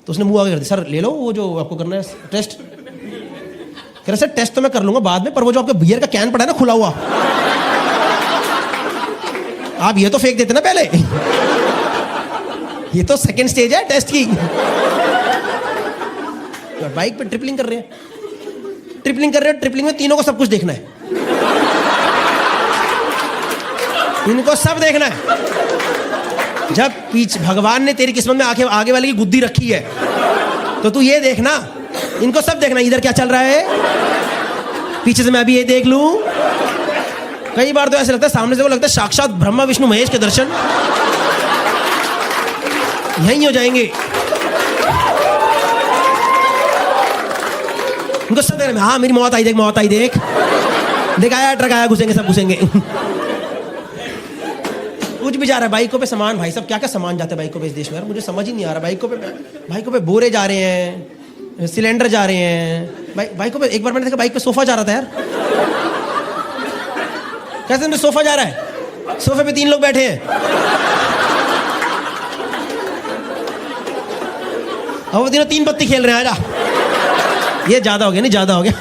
तो उसने मुंह आगे कर दिया, सर ले लो वो जो आपको करना है टेस्ट। कह रहा सर टेस्ट तो मैं कर लूंगा बाद में, पर वो जो आपके बियर का कैन पड़ा है ना खुला हुआ, आप ये तो फेंक देते ना पहले, ये तो सेकंड स्टेज है टेस्ट की। बाइक पे ट्रिपलिंग कर रहे हैं, ट्रिपलिंग में तीनों को सब कुछ देखना है, इनको सब देखना है। जब पीछे भगवान ने तेरी किस्मत में आगे वाले की गुद्दी रखी है, तो तू ये देखना, इनको सब देखना, इधर क्या चल रहा है, पीछे से मैं भी ये देख लूं। कई बार तो ऐसे लगता है सामने से वो लगता है साक्षात ब्रह्मा विष्णु महेश के दर्शन यहीं हो जाएंगे। इनको सब देखना, हाँ मेरी मौत आई देख, मौत आई देख, देख आया ट्रक आया, घुसेंगे सब घुसेंगे। कुछ भी जा रहा है बाइकों पे सामान, भाई सब क्या क्या सामान जाते हैं बाइकों पे इस देश में यार, मुझे समझ ही नहीं आ रहा। बाइकों पे बोरे जा रहे हैं, सिलेंडर जा रहे हैं बाइकों पे। एक बार मैंने देखा बाइक पे सोफा जा रहा था यार, कैसे में सोफा जा रहा है, सोफे पे 3 लोग बैठे हैं, और वो तीनों 3 पत्ती खेल रहे हैं। आजा, ये ज्यादा हो गया, नहीं ज्यादा हो गया।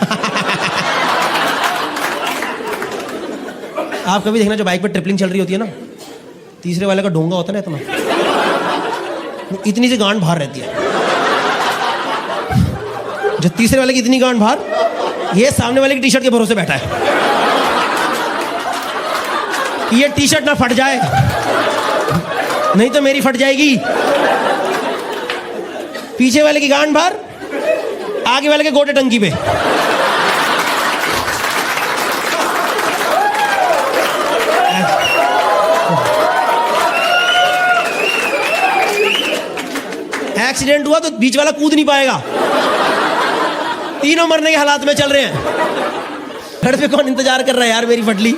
आप कभी देखना जो बाइक पे ट्रिपलिंग चल रही होती है ना, तीसरे वाले का ढोंगा होता है ना इतना, इतनी सी गांड बाहर रहती है, जो तीसरे वाले की इतनी गांड बाहर, ये सामने वाले की टी शर्ट के भरोसे बैठा है कि ये टी शर्ट ना फट जाए, नहीं तो मेरी फट जाएगी। पीछे वाले की गांड बाहर, आगे वाले के गोटे टंकी पे। एक्सीडेंट हुआ तो बीच वाला कूद नहीं पाएगा, तीनों मरने के हालात में चल रहे हैं। घर पे कौन इंतजार कर रहा है यार मेरी फटली।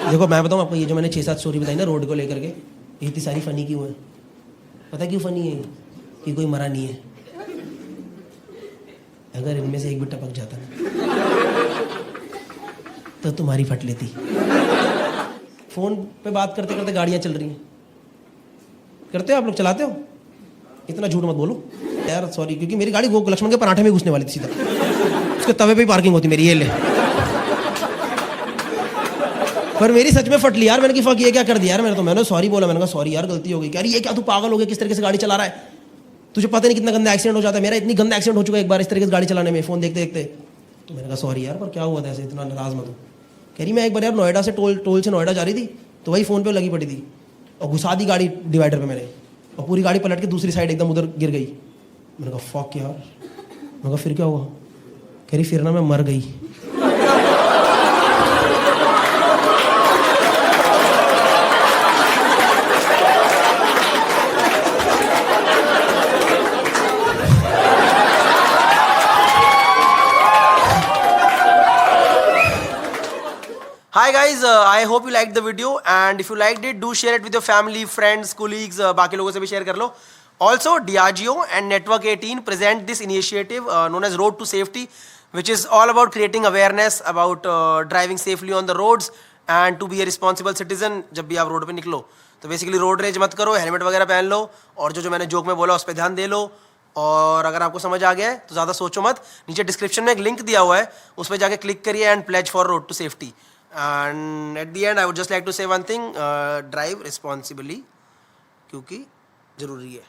देखो मैं बताऊँ आपको, ये जो मैंने 6-7 स्टोरी बताई ना रोड को लेकर के, ये इतनी सारी फनी क्यों है? पता क्यों फनी है? कि कोई मरा नहीं है। अगर इनमें से एक भी टपक जाता ना तो तुम्हारी फट लेती। फोन पे बात करते करते गाड़ियां चल रही हैं, करते हो आप लोग, चलाते हो? इतना झूठ मत बोलो यार, सॉरी, क्योंकि मेरी गाड़ी वो लक्ष्मण के पराठे में घुसने वाली थी सीधा, उसके तवे पे ही पार्किंग होती मेरी, ये ले। पर मेरी सच में फट ली यार, मैंने कि फक ये क्या कर दिया यार, मैंने सॉरी बोला, मैंने कहा सॉरी यार गलती हो गई। कह रही ये क्या तू पागल हो गया, किस तरीके से गाड़ी चला रहा है, तुझे पता नहीं कितना गंदा एक्सीडेंट हो जाता है। मेरा इतनी गंदा एक्सीडेंट हो चुका है एक बार इस तरीके से गाड़ी चलाने में, फोन देखते देखते। तो मैंने कहा सॉरी यार, पर क्या हुआ था ऐसे, इतना नाराज मत हो। कह रही मैं एक बार यार नोएडा से टोल से नोएडा जा रही थी, तो वही फोन पे लगी पड़ी थी और घुसा दी गाड़ी डिवाइडर पे मैंने, और पूरी गाड़ी पलट के दूसरी साइड एकदम उधर गिर गई। मैंने कहा फक यार, मैंने कहा फिर क्या हुआ? कह रही फिर ना मैं मर गई। Hi guys, I hope you liked the video, and if you liked it, do share it with your family, friends, colleagues, बाकी लोगों से भी share कर लो. Also, Diageo and Network 18 present this initiative known as Road to Safety, which is all about creating awareness about driving safely on the roads and to be a responsible citizen. जब भी आप road पे निकलो तो basically road rage मत करो, helmet वगैरह पहन लो, और जो मैंने जोक में बोला उस पर ध्यान दे लो। और अगर आपको समझ आ गया है तो ज़्यादा सोचो मत, नीचे डिस्क्रिप्शन में एक लिंक दिया हुआ है, उस पर जाके क्लिक करिए and pledge for road to safety. And at the end I would just like to say one thing, drive responsibly, क्योंकि ज़रूरी है.